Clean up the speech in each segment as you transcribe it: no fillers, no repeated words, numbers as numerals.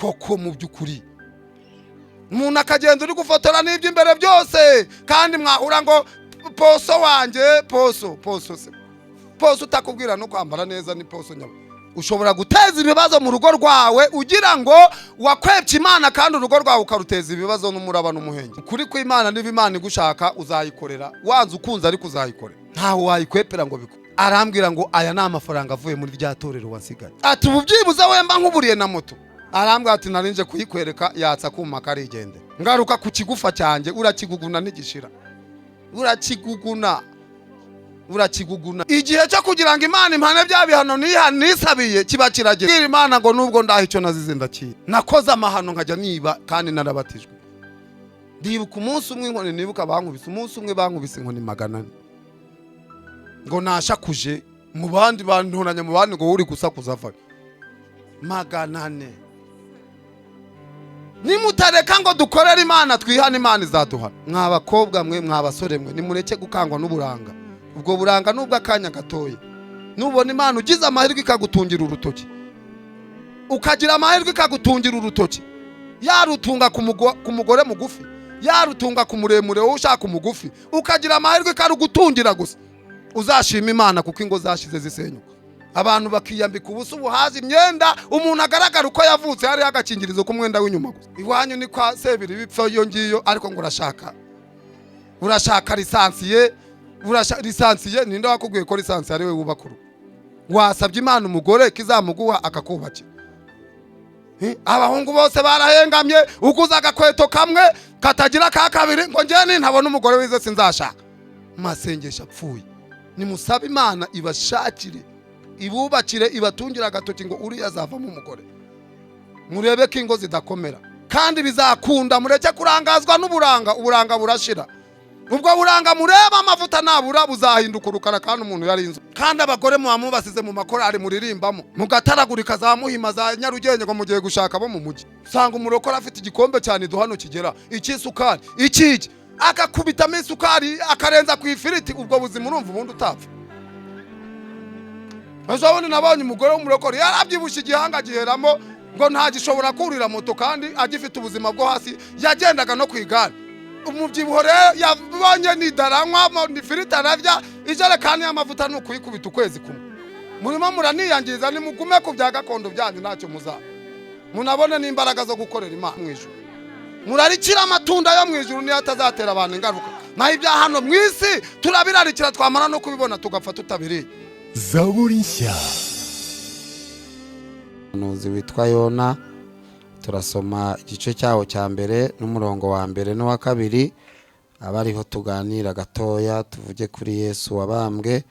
koko mu by'ukuri umuntu akagenda uri gufotora n'ibyo imbere byose kandi mwahura ngo poso wanjye poso utakubwira no kwambara neza ni poso nyabo. Ushobora guteza ibibazo mu rugo rwawe ugira ngo wakwebye Imana kandi urugo rwawe ukaruteza ibibazo n'umuraba n'umuhenge. Kuri ko Imana niba Imana igushaka uzayikorera, wanze ukunze ariko uzayikorera, ntaho wayikwepera ngo biko. Arambwira ngo aya ni amafaranga avuye muri rya torero wasigaye. Ati ububyibuza wemba nkuburiye na moto. Arambwira ati narinje kuyikwereka yatsa kuma karigende. Ngaruka ku kigufa cyanjye urakiguguna n'igishira. Urakiguguna. Igihe cyo kugira ngo Imana impane bya bihano nisabiye kiba kiragera. Bwira Imana ngo nubwo ndaho icyo nazize ndakira. Nakoze amahano nkajya niba kandi narabatijwe. Ndibuka umunsi umwe inkoni nibuka bankubise, umunsi umwe bankubise inkoni 400. Ngo nashakuje mu bandi bantonanya mu bandi ngo uri gusakuza va 400. Nimutareka ngo dukorere Imana twihana Imana izaduha. Mwabakobwa mwe mwabasore mwe nimureke gukangwa n'uburanga. Ubwo buranga nubwo akanya gatoye. Nubona Imana ugize amahirwe ikagutungira urutoki. Ukagira amahirwe ikagutungira urutoki. Yarutunga ku mugore mugufi, yarutunga ku muremure wowe ushaka umugufi. Ukagira amahirwe ikarugutungira gusa. Uzashima Imana kuko ingo zashize zisenyuka. Abantu bakiyambika ubusa ubuhazi imyenda, umuntu agaragara uko yavutse hari agakingirizo k'umwenda w'inyuma gusa. Iwanyu ni kwa sebiri bipfa iyo ngiyo ariko ngo urashaka lisansiye ninde wakubwiye ko lisansiye ari we wubakuru. Wasabye Imana umugore kizamuguha akakubakira. Abahungu bose barahengamye ukuza agakweto kamwe katagira ka kabiri ngo njye ntabona umugore wize sinzashaka. Masengesha apfuye. Nimusabe Imana ibashakire, ibubakire, ibatungira agatoki ngo uri azavamo umugore. Murebe ko ingo zidakomera kandi bizakunda. Mureke kurangazwa n'uburanga, uburanga burashira. Ubwo buranga mureba amavuta nabura buzahinduka urukara kandi umuntu yarinze. Kandi abagore mubasize mu makorari muririmbamo mugataragurika za Muhima za Nyarugenge ngo mugiye gushaka bo mu mugi. Sanga umurokora afite igikombe cyane duhano kigera ikisukari ikiki akakubitamo isukari akarenza ku ifiriti. Ubwo buzima urumva ubundi utapfa. Azabone nabonye umugore w'umurokora yarabyibushye igihanga giheramo ngo nta gishobora kurira moto kandi agifite ubuzima bwo hasi yagendaga no kwigana. Umubyibuho rero yabonye nidaranywa ni firita ararya ijerekani y'amavuta n'ukuyikubita ukwezi kumwe. Murimo muraniyangiza nimugume ku bya gakondo byanyu ntacyo muzaba. Munabone n'imbaraga zo gukorera Imana mu ijuru. Murarikira amatunda yo mu ijuru niyo atazatera abantu ingaruka. Naho ibya hano mu isi turabirarikira twamara no kubibona tugapfa tutabiriye. Zaburi nshya. Umuhanuzi witwa Yona. Turasoma igice cyawo cya mbere n'umurongo wa mbere n'uwa kabiri. Abariho tuganira gatoya tuvuge kuri Yesu wabambwe,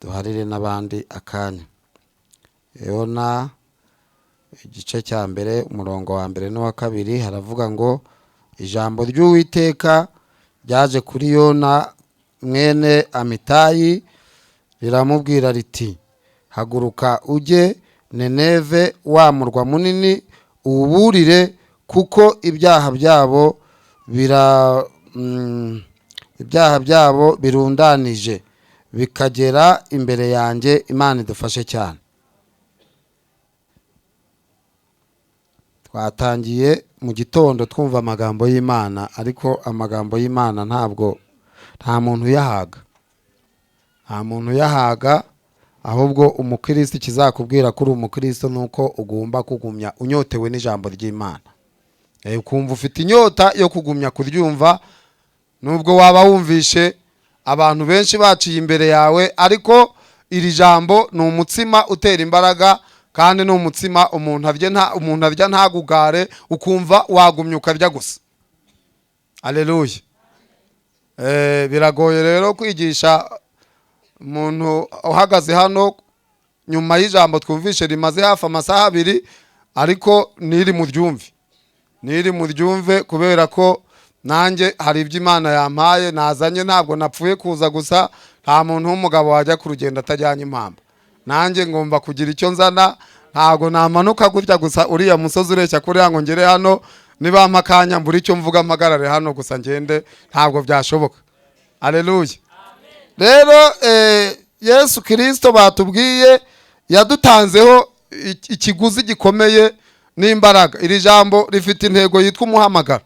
duharire n'abandi akanya. Yona igice cya mbere umurongo wa mbere n'uwa kabiri haravuga ngo ijambo ry'Uwiteka ryaje kuri Yona mwene Amitayi riramubwira riti haguruka ujye Nineve wa murwa munini uburire kuko ibyaha byabo birundanije bikagera imbere yanjye. Imana idufashe cyane. Twatangiye mu gitondo twumva amagambo y'Imana ariko amagambo y'Imana nta muntu yahaga ahubwo umukristo kizakubwira kuri umukristo nuko ugomba kugumya unyotewe n'ijambo ry'Imana. Ukumva ufite inyota yo kugumya kuryumva nubwo waba wumvishe abantu benshi baciye imbere yawe, ariko iri jambo ni umutsima utera imbaraga kandi ni umutsima umuntu arya ntagugare ukumva wagumya ukarya gusa. Haleluya. Biragoye rero kwigisha umuntu uhagaze hano nyuma y'ijambo twumvishe rimaze hafi amasaha 2 ariko niri muryumve kubera ko nanjye hari ibyo Imana yampaye nazanye. Ntabwo napfuye kuza gusa, nta muntu w'umugabo wajya ku rugendo atajyanye impamba. Nanjye ngomba kugira icyo nzana, ntabwo namanuka gutya gusa uriya musozi ureshya kuri ngo ngere hano niba mpakanya mbura icyo mvuga mpagarare hano gusa ngende, ntabwo byashoboka. Haleluya. Rero Yesu Kristo batubwiye yadutanzeho ikiguzi gikomeye n'imbaraga. Iri jambo rifite intego yitwa umuhamagaro.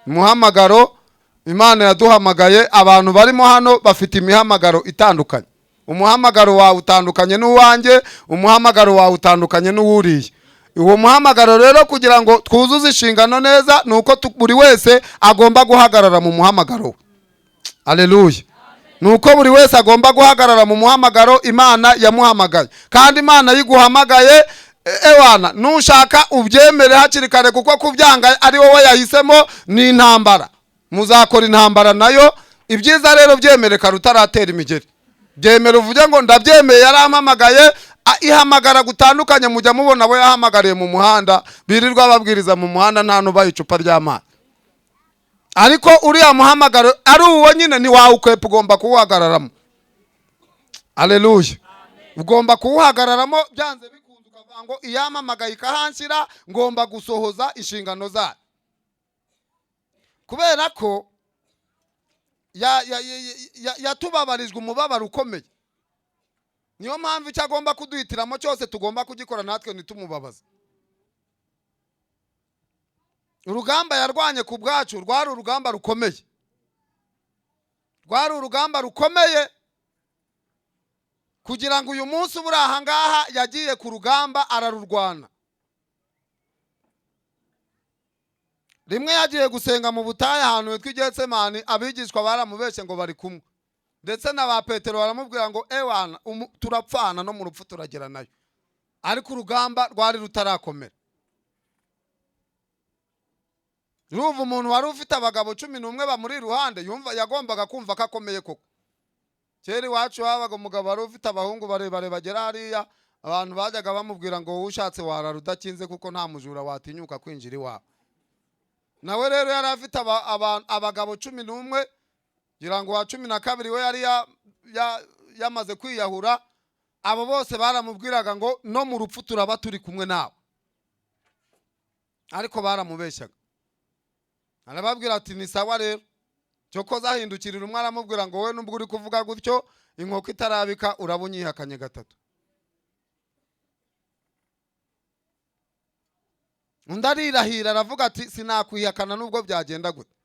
Umuhamagaro Imana yaduhamagaye, abantu barimo hano bafite imihamagaro itandukanye. Umuhamagaro wawe utandukanye n'uwanjye, umuhamagaro wawe utandukanye n'uwuriye. Uwo muhamagaro rero kugira ngo twuzuze inshingano neza nuko buri wese agomba guhagarara mu muhamagaro we. Haleluya. Nuko buri wese agomba guhagarara mu muhamagaro Imana yamuhamagaye. Kandi Imana yiguhamagaye ewana nushaka ubyemere hakiri kare, kuko kubyanga ari wowe yahisemo ni intambara. Muzakora intambara nayo. Ibyiza rero byemere kare utaratera imigeri. Byemere uvuge ngo ndabyemeye yarampamagaye. Ihamagara gutandukanye mujya mubona abo yahamagariye mu muhanda birirwa babwiriza mu muhanda nta nubaye icupa ry'amazi. Ariko uriya muhamagaro ari uwo nyine ntiwawukwepa, ugomba kuwuhagararamo. Haleluya. Ugomba kuwuhagararamo byanze bikunze, ukavuga ngo iyamamagaye ikahanshyira ngomba gusohoza inshingano zayo. Kubera ko yatubabarijwe umubabaro ukomeye. Niyo mpamvu icyo agomba kuduhitiramo cyose tugomba kugikora natwe ntitumubabaze. Urugamba yarwanye ku bwacu rwari urugamba rukomeye. Rwari urugamba rukomeye kugira ngo uyu munsi uburi aha ngaha yagiye ku rugamba ararurwana. Rimwe yagiye gusenga mu butayu ahantu hitwa Getsemani, abigishwa baramubeshye ngo bari kumwe. Ndetse na ba Petero baramubwira ngo ewana turapfana no mu rupfu turagera nayo. Ariko urugamba rwari rutarakomera. Ruva umuntu wari ufite abagabo 11 bamuri iruhande yagombaga kumva ko akomeye koko. Kera iwacu habaga umugabo wari ufite abahungu barebare bagera hariya, abantu bajyaga bamubwira ngo ushatse warara udakinze kuko nta mujura watinyuka kwinjira iwawe. Nawe rero yari afite abagabo 11, ngira ngo wa 12 we yari yamaze kwiyahura. Abo bose baramubwiraga ngo no mu rupfu turaba turi kumwe nawe. Ariko baramubeshyaga. Arababwira ati ni sawa rero. Cyoko zahindukirira umwe aramubwira ngo we nubwo uri kuvuga gutyo inkoko itarabika urabunyihakanye gatatu. Undarirahira aravuga ati sinakwihakana nubwo byagenda gute.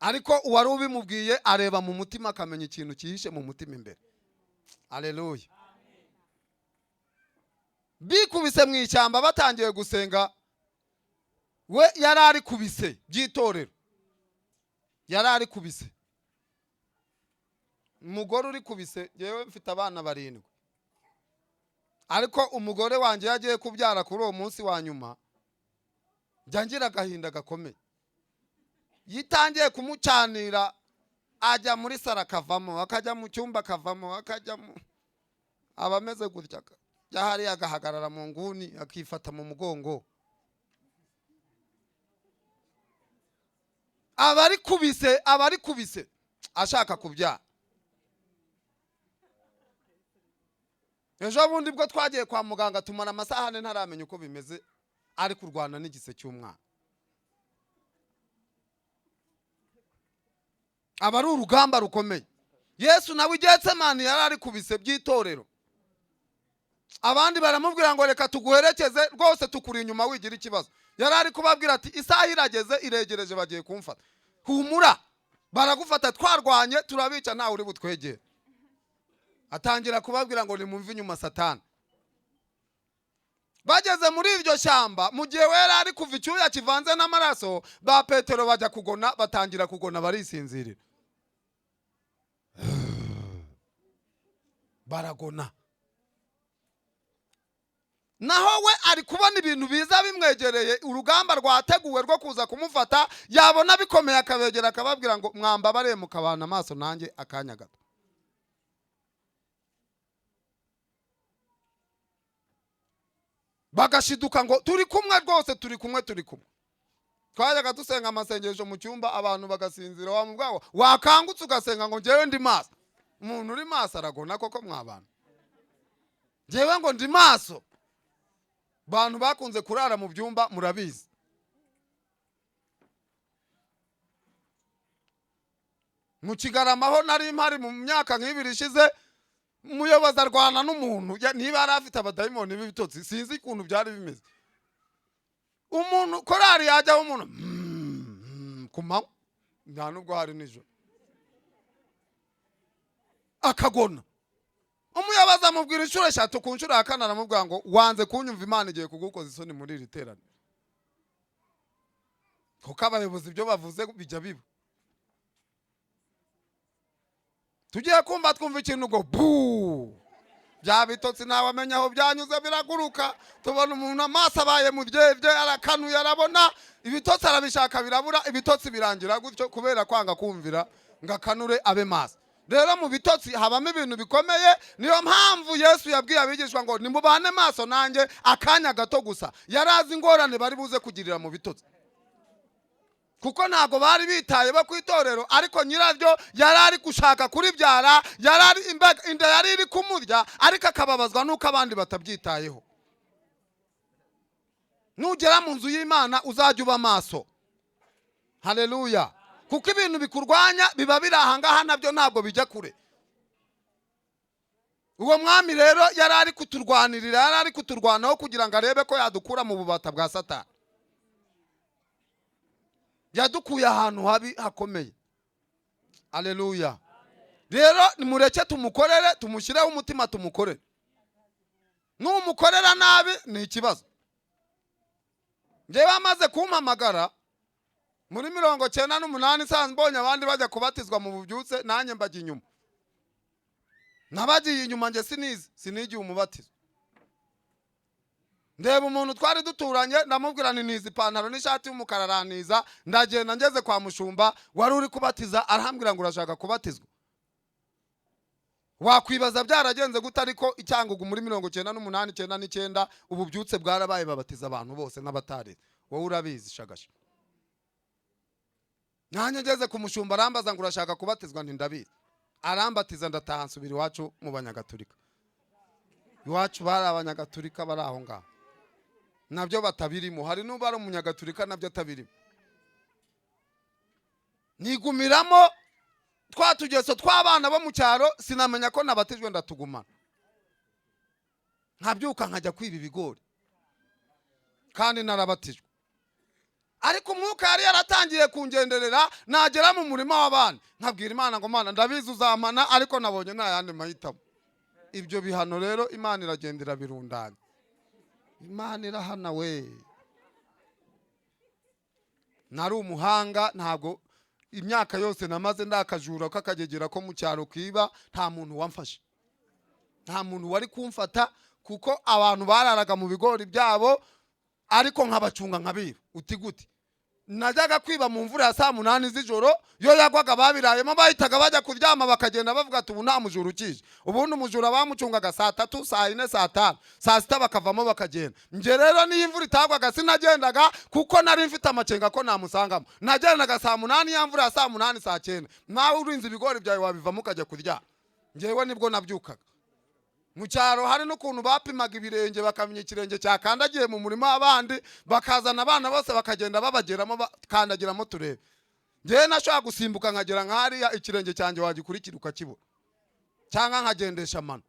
Ariko uwari ubimubwiye areba mu mutima akamenya ikintu cyihishe mu mutima imbere. Haleluya. Bikubise mu ishyamba batangiye gusenga, we yarari kubise byitorero. Yarari kubise. Umugore uri kubise, yewe mfite abana 7. Ariko umugore wanje yagiye kubyara kuri uwo munsi wa nyuma, byangira gahinda gakomeye. Yitangiye kumucanira, ajya muri sara kavamo, akajya mu cyumba kavamo, akajya abameze gutya. Yahari agahagarara mu nguni akifata mu mugongo. Abari kubise ashaka kubyara. Ejo bundi bwo twagiye kwa muganga tumara amasaha ntaramenya uko bimeze, ari kurwana n'igise cy'umwana. Abari urugamba rukomeye. Yesu nawe Getsemani yarari kubise byitorero. Abandi baramubwira ngo reka tuguherekeze rwose tukuri inyuma wigira ikibazo. Yarari kubabwira ati isaha irageze iregereje bagiye kumfata. Humura baragufata twarwanye turabica ntawe uri butwegere. Atangira kubabwira ngo nimumve inyuma Satani. Bageze muri iryo shyamba mu gihe we yarari kuva icyuya kivanze n'amaraso, ba Petero bajya kugona, batangira kugona barisinzirira. Baragona. Naho we ari kubona ibintu biza bimwegereye, urugamba rwateguwe rwo kuza kumufata, yabona bikomeye akabegera akababwira ngo mwamba bare mukabana amaso nanjye akanya gato. Bagashiduka ngo turi kumwe rwose, turi kumwe. Twajaga dusenga amasengesho mu cyumba, abantu bagasinzira, wamubwaho wakangutse ugasenga ngo njewe ndi maso. Umuntu uri maso aragona koko mwabana. Njewe ngo ndi maso. Bantu bakunze kurara mu byumba murabizi. Mu Kigarama ho nari mpari mu myaka nk'ibiri ishize, umuyobozi arwana n'umuntu niba yari afite abadayimoni b'ibitotsi, sinzi ukuntu byari bimeze. umuntu korari yajyaho umuntu ku manywa nta nubwo hari nijoro akagona, umuyobozi amubwira inshuro 3, ku nshuro ya 4 aramubwira ngo wanze kunyumva, Imana igiye kugukoza isoni muri iri terane. Kuko abayobozi ibyo bavuze bijya biba. Tugiye kumva twumva ikintu ngo buu, bya bitotsi nawe amenya aho byanyuze biraguruka, tubona umuntu amaso abaye mu byebye, arakanuye, arabona ibitotsi arabishaka birabura, ibitotsi birangira gutyo kubera kwanga kumvira ngakanure abe maso. Rero mu bitotsi habamo ibintu bikomeye, niyo mpamvu Yesu yabwiye abigishwa ngo nimubane maso nanjye akanya gato gusa. Yarazi ingorane bari buze kugirira mu bitotsi, kuko ntago bari bitaye bo kwitorero, ariko nyiraryo yarari gushaka kuribyara, yarari inda yari iri kumurya, ariko akababazwa nuko abandi batabyitayeho. Nugera mu nzu y'Imana uzajya uba maso. Haleluya. Kuko ibintu bikurwanya biba biri ahangaha, nabyo ntabwo bijya kure. Uwo mwami rero yarari kuturwanirira, yarari kuturwanaho kugira ngo arebe ko yadukura mu bubata bwa Satani. Yadukuye ahantu habi hakomeye. Haleluya. Rero nimureke tumukorere, tumushireho umutima tumukorere. Numukorera nabi ni ikibazo. Ngewe amaze kumpamagara muri 98 sanze mbonye abandi bajya kubatizwa mu bubyutse, nanjye mbajya inyuma. Nabagiye inyuma nge sinigiye umubatizo. Ndeba umuntu twari duturanye, ndamubwira ni nizi ipantaro n'ishati y'umukara, araniza. Ndagenda ngeze kwa mushumba wari uri kubatiza, arahambwira ngo urashaka kubatizwa. Wakwibaza byaragenze gute, ariko icyangugu muri 98 99 ububyutse bwarabaye, babatiza abantu bose n'abatari. Wowe urabizi shagasha. Nanjye ngeze ku mushumba arambaza ngo urashaka kubatizwa, nti ndabizi. Arambatiza ndataha nsubira iwacu mu banyagatulika. Iwacu bari abanyagatulika bari aho ngaho, nabyo batabirimo. Hari n'ubari umunyagatulika nabyo atabirimo. Nigumiramo twatugeso tw'abana bo mu cyaro, sinamenya ko nabatijwe ndatugumana. Nkabyuka nkajya kwiba ibigori kandi narabatijwe. Ariko umwuka yari yaratangiye kungenderera, nagera mu murima w'abandi nkabwira Imana ngo Mana ndabizi uzamana, ariko nabonye nta yandi mahitamo. Ibyo bihano rero Imana iragendera birundanya. Imana irahana we. Nari umuhanga, ntabwo imyaka yose namaze ndakajura kakagegera ko mu cyaro kiba, nta muntu wamfashe, nta muntu wari kumfata, kuko abantu bararaga mu bigori byabo, ariko nkabacunga nkabiba. Uti gute? Najyaga kwiba mu mvura ya 8 z'ijoro, yo yagwaga babirayemo bahitaga bajya kuryama, bakagenda bavuga ati ubu nta mujura ukije. Ubundi umujura bamucungaga 3, 4, 5, 6 bakavamo bakagenda. Nje rero niyo imvura itagwaga sinagendaga, kuko nari mfite amacenga ko namusangamo. Nagendaga 8 ya mvura ya 8 9. Nawe urinze ibigori byawe wabivamo ukajya kurya. Njewe nibwo nabyukaga. Mu cyaro hari n'ukuntu bapimaga ibirenge, bakamenya ikirenge cyakandagiye mu murima w'abandi, bakazana abana bose bakagenda babageramo bakandagiramo turebe. Ngewe nashaka gusimbuka nkagera nkariya, ikirenge cyanjye wagikurikira ukakibura, cyangwa nkagendesha amano.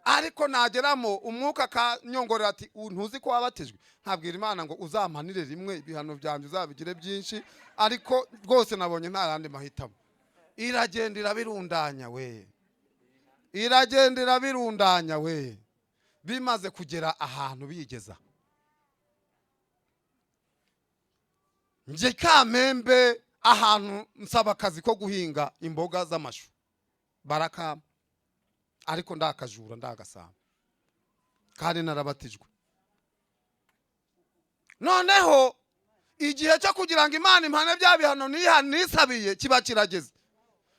Ariko nageramo umwuka kanyongorera ati ntuzi ko wabatijwe. Nkabwira Imana ngo uzampanire rimwe, ibihano byanjye uzabigire byinshi, ariko rwose nabonye nta yandi mahitamo. Iragendera birundanya we. Iragendera birundanya we. Bimaze kugera ahantu bigeza, nje Kamembe ahantu nsaba akazi ko guhinga imboga z'amashu, barakama, ariko ndakajura ndagasamba kandi narabatijwe. Noneho igihe cyo kugira ngo Imana impane bya bihano nisabiye kiba kirageze.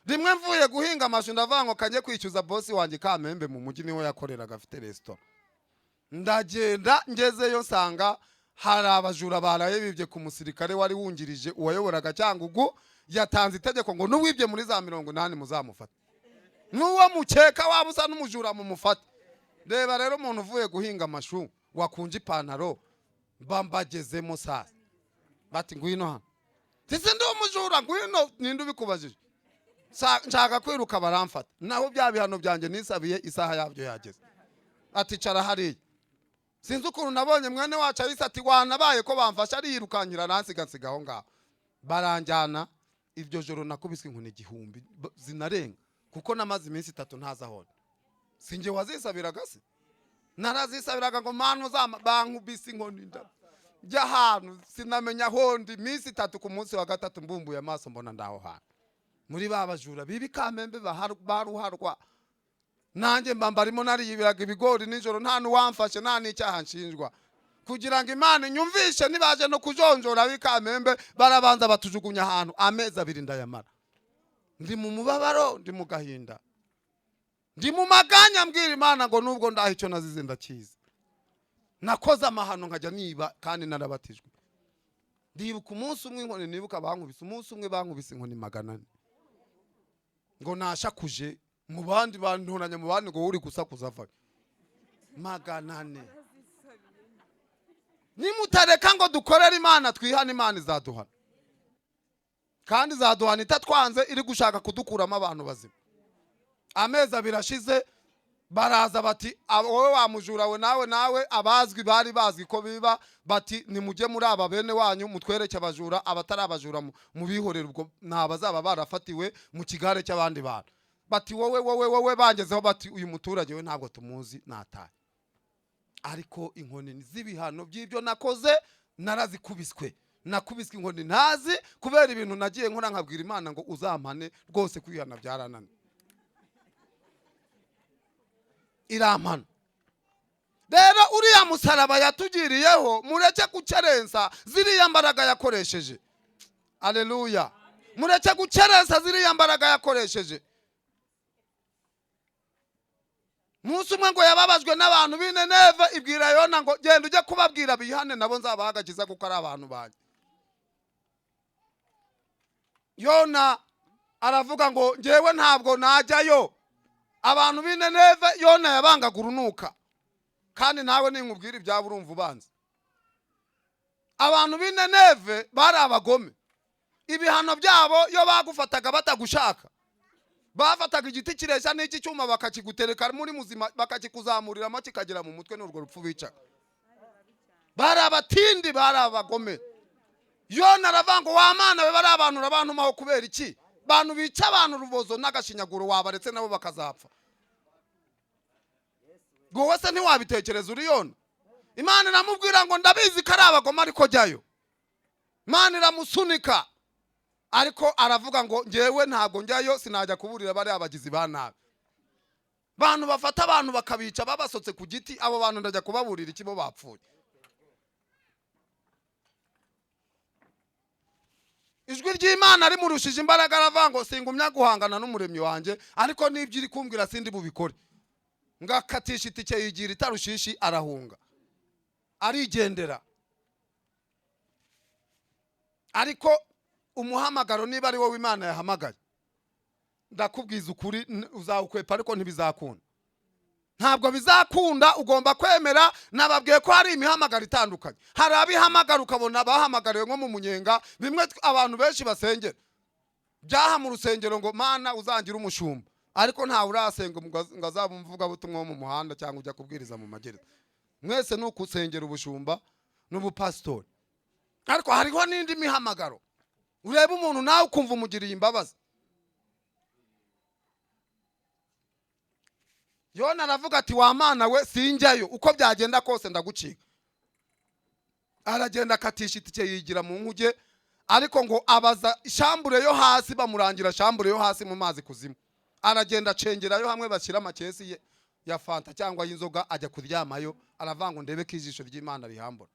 Rimwe mvuye guhinga amashu ndavango kanye kwicyuza bosi wanjye Kamembe mu mujyi, niho yakoreraga afite restaurant. Ndagenda ngezeyo nsanga hari abajura baraye bibye ku musirikare wari wungirije uwayoboraga Cyangugu, yatanze itegeko ngo n'uwibye muri za 80 muzamufata. Nuwo mukeka wabusa n'umujura mu mufata. Reba rero umuntu uvuye guhinga amashu wakunje ipantaro, bambagezemo sasa. Bati ngwino hano. Sisi ndi umujura, ngwino, ninde ubikubajije? Nshaka kwiruka baramfata. Naho bya bihano byanjye nisabiye isaha yabyo yageze. Ati cara hariya. sinzi ukuntu nabonye mwene wacu ahise ati wanabaye ko bamfasha ariyirukankira nansiga aho ngaho. Baranjyana iryo joro nakubiswe inkoni 1000 zinarenga kuko namaze iminsi 3 ntazahona. Sinje wazisabiraga se? Narazisabiraga ngo manu bankubise inkoni nda. Jya hano sinamenya hondi iminsi 3 ku munsi wa gatatu mbumbuye amaso mbona ndaho hano. Muri babajura bibi Kamembe baruharwa. Nanjye mbambarimo nariyibiraga ibigori nijoro nta nuwamfashe nta n'icyaha nshinjwa. Kugira ngo Imana nyumvishe nibaje no kujonjora bikamembe barabanza batujugunya ahantu amezi 2 ndayamara. Ndi mu mubabaro, ndi mu gahinda, ndi mu maganya mbwira Imana ngo nubwo ndaho icyo nazize ndakiza. Nakoze amahano nkajya niba kandi narabatijwe. Ndibuka umunsi umwe inkoni nibuka bankubise umunsi umwe bankubise inkoni 400. Ngo nashakuje mu bandi banturanya mu bandi ngo uri gusakuza ava 400. Nimutareka ngo dukorere Imana twihana Imana izaduhana. Kandi izaduhana itatwanze iri gushaka kudukuramo abantu bazima. Amezi 2 ashize baraza bati wowe wamujura we nawe abazwi bari bazwi ko biba bati nimujye muri aba bene wanyu mutwereke abajura abatari abajura mu bihorera ubwo ntabazaba barafatiwe mu kigare cy'abandi bantu. Bati wowe bangezeho bati uyu muturage we ntabwo tumuzi nataye. Ariko inkoni z'ibihano by'ibyo nakoze narazikubiswe. Nakubiswe inkoni ntazi kubera ibintu nagiye nkora nkabwira Imana ngo uzampane rwose kwihana byaranana. Irampana. Rero uriya musaraba yatugiriyeho mureke gukerensa ziriya mbaraga yakoresheje. Haleluya. Mureke gukerensa ziriya mbaraga yakoresheje. Munsi umwe ngo yababajwe n'abantu b'Nineve ibwira Yona ngo genda ujye kubabwira bihane nabo nzabahagakiza kuko ari abantu banjye. Yona aravuga ngo ngewe ntabwo najyayo. Abantu b'Nineve Yona yabangaga urunuka. Kandi nawe ninkubwira ibyabo urumva ubanza. Abantu b'Nineve bari abagome. Ibihano byabo yo bagufataga batagushaka. Bafataga igiti kiresha n'iki cyuma bakakigutereka muri muzima bakakikuzamuriramo kikagera mu mutwe n'urwo rupfu bica. Bari abatindi bari abagome. Yona aravuga wa Mana we bari abantu rabantu maho kubera iki? Bantu bica abantu rubozo n'agashinyaguro wabaretse nabo bakazapfa. Ngo wese ntiwabitekereza uri Yona. Imana iramubwira ngo ndabizi ko ari abagome ariko jyayo. Imana iramusunika. Ariko aravuga ngo ngewe ntago njyayo sinajya kuburira bari abagizi ba nabi. Bantu bafata abantu bakabica babasotse ku giti abo bantu ndajya kubaburira ikibo bapfuye. Ijwi ry'Imana rimurushije imbaraga aravuga ngo singumya guhangana n'umuremyi wanje ariko nibyo iri kumbwira sindi bubikore. Ngakatisha itike yigira itarushishi arahunga. Arigendera. Ariko umuhamagaro niba ari wowe Imana yahamagaye ndakubwiza ukuri uzawukwepa ariko ntibizakunda. Ntabwo bizakunda ugomba kwemera nababwiye ko hari imihamagaro itandukanye. Hari abihamagara ukabona bahamagariwe nko mu munyenga bimwe abantu benshi basengera. Byaha mu rusengero ngo Mana uzangira umushumba ariko nta urasenga ngo azabumvuga butumwa mu muhanda cyangwa ujya kubwiriza mu magereza. Mwese nuko usengera ubushumba n'ubupastori. Ariko hariho n'indi mihamagaro. Ureba umuntu nawe ukumva umugiriye imbabazi. Yona aravuga ati wa Mana we sinjyayo uko byagenda kose ndagucika. Aragenda akatisha itike yigira mu nkuge ariko ngo abaza shambure yo hasi bamurangira shambure yo hasi mu mazi kuzimu. Aragenda acengerayo hamwe bashyira amakesi ye ya fanta cyangwa y'inzoga ajya kuryamayo aravanga ndebe ko ijisho ry'Imana rihambura.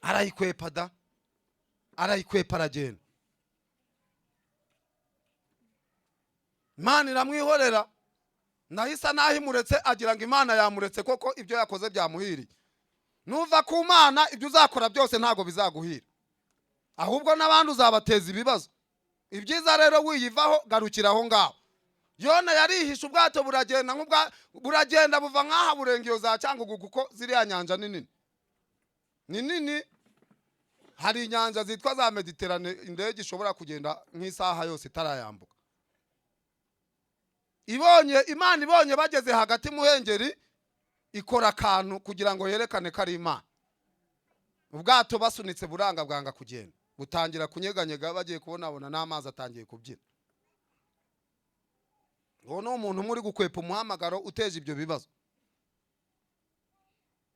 Arayikwepa da. Arayikwepa aragenda. Imana iramwihorera. Nahisa nahimuretse agira ngo Imana yamuretse koko ibyo yakoze byamuhiriye. Nuva ku Mana ibyo uzakora byose ntago bizaguhira. Ahubwo n'abandi uzabateza ibibazo. Ibyiza rero wiyivaho garukira aho ngaho. Yona yarihisha ubwato buragenda buva nkaha burengiyo za Cyangugu kuko ziriya nyanja nini. Ni nini. Hari inyanja zitwa za Mediterane indege ishobora kugenda nk'isaha yose itarayambuka. Imana ibonye bageze hagati muhengeri ikora akantu kugira ngo yerekane ko ari Imana. Ubwato basunitse buranga bwanga kugenda, butangira kunyeganyega, bagiye kubonabona n'amazi atangiye kubyina. Uwo ni umuntu muri gukwepa umuhamagaro uteje ibyo bibazo.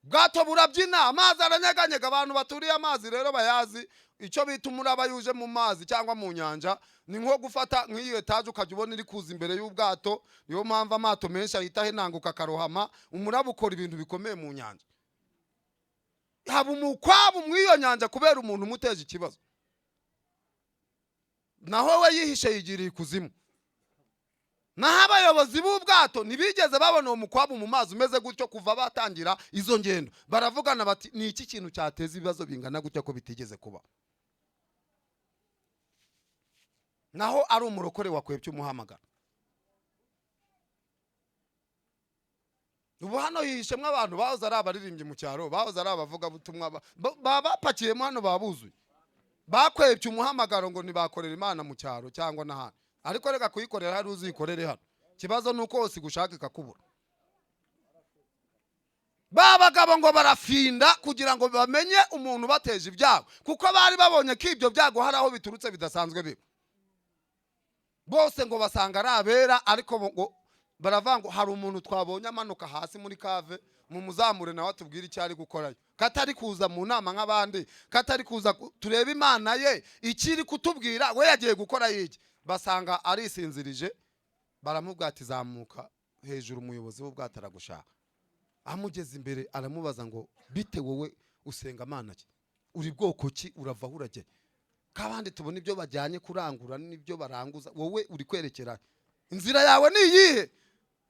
Bwato burabyina, amazi aranyeganyega, abantu baturiye amazi rero bayazi icyo bita umuraba yuje mu mazi cyangwa mu nyanja. Ni nko gufata nk'iyo etaje ukajya ubona iri kuza imbere y'ubwato. Niyo mpamvu amato menshi ahita henanguka akarohama. Umuraba ukora ibintu bikomeye mu nyanja. Haba umukwabu mw'iyo nyanja kubera umuntu umuteje ikibazo, naho we yihishe yigiriye ikuzimu. Naho abayobozi b'ubwato ntibigeze babona uwo mukwabu mu mazi umeze gutyo kuva batangira izo ngendo. Baravugana bati ni iki kintu cyateza ibibazo bingana gutyo ko bitigeze kuba. Naho ari umurokore wakwepye umuhamagara. Ubu hano hihishemwe abantu bahoze ari abaririmbyi mu cyaro, bahoze ari abavuga butumwa, bapakiyemo hano babuzuye. Bakwepye umuhamagaro ngo nibakorera Imana mu cyaro cyangwa n'ahandi. Ariko reka kuyikorera hari uzikorere hano. Kibazo nuko hose gushaka ikakubura. Babagabo ngo barafinda kugira ngo bamenye umuntu bateje ibyago, kuko bari babonye ko ibyo byago hari aho biturutse bidasanzwe biba. Bose ngo basanga ari abera, ariko ngo baravango hari umuntu twabonye amanuka hasi muri kave, mu muzamure nawe atubwira icyo ari gukorayo. Katari kuza mu nama nk'abandi, katari kuza tureba Imana ye ikiri kutubwira, we yagiye gukora yiki. Basanga arisinzirije, baramubwira ati zamuka hejuru, umuyobozi w'ubwato aragushaka. Amugeze imbere aramubaza ngo bite wowe usenga Imana ki? Uri bwoko ki? Urava urajye? Kabandi tubona ibyo bajyanye kurangura n'ibyo baranguza, wowe uri kwerekera inzira yawe ni iyihe?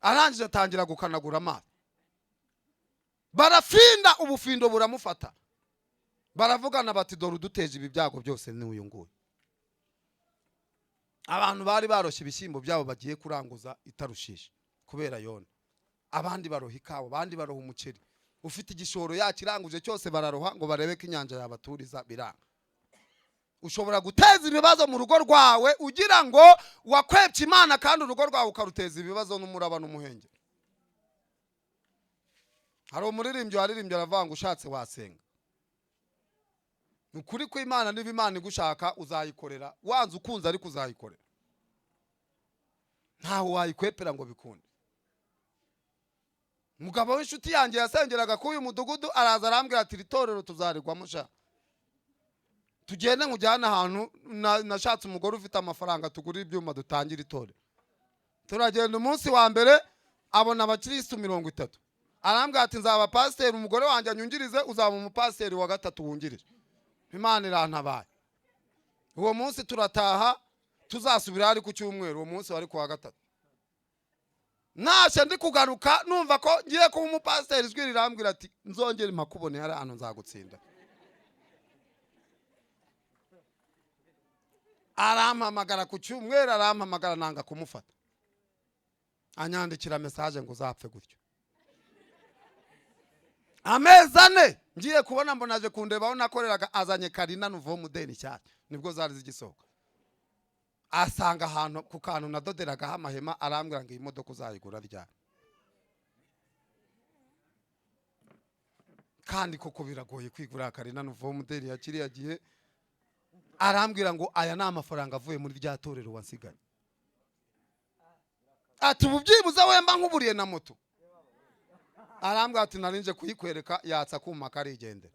Arangije atangira gukanagura amazi. Barafinda, ubufindo buramufata. Baravugana bati dore uduteje ibi byago byose ni uyu nguyu. Abantu bari baroshye ibishyimbo byabo bagiye kuranguza itarushisha kubera Yona. Abandi baroha ikawa, abandi baroha umuceri. Ufite igishoro yakiranguje cyose bararoha ngo barebe ko inyanja yabaturiza, biranga. Ushobora guteza ibibazo mu rugo rwawe ugira ngo wakwepye Imana, kandi urugo rwawe ukaruteza ibibazo n'umuraba n'umuhenge. Hari umuririmbyi waririmbye aravanga ushatse wasenga. Nukuri ko Imana niba Imana igushaka uzayikorera, wanze ukunze ariko uzayikorera. Ntaho wayikwepera ngo bikunde. Mugabo w'inshuti yanjye yasengeraga ku uyu mudugudu araza arambwira ati itorero tuzarirwamo sha. Tugende nkujyana ahantu, nashatse umugore ufite amafaranga tugurira ibyuma dutangira itorero. Turagenda umunsi wa mbere abona abakristo 30. Arambwira ati nzaba pasteur, umugore wanjye anyungirize, uzaba umupasteur wa gatatu wungirije. Imana irantabaye. Uwo munsi turataha, tuzasubira ari ku cyumweru, uwo munsi wari ku wa gatatu. Nashe ndi kugaruka numva ko ngiye kuba umupasteur, ijwi rirambwira ati nzongera impakubone hari hano nzagutsinda. Arampamagara ku cyumweru, arampamagara nanga kumufata. Anyandikira message ngo uzapfe gutyo. Amezane ngiye kubona mbonaje kundebaho nakoreraga, azanye Karina Nouveau Modèle cyane, nibwo zari zigisohoka. Asanga ahantu ku kantu nadoderaga amahema, arambwira ngo iyi modoka uzayigura ryari. Kandi koko biragoye kwigura Karina Nouveau Modèle ya kiriya gihe. Arambwira ngo aya ni amafaranga avuye muri rya torero wansigaye. Ati ububyibuza wemba nkuburiye na moto. Arambwira ati narinje kuyikwereka, yatsa kuma karigendera.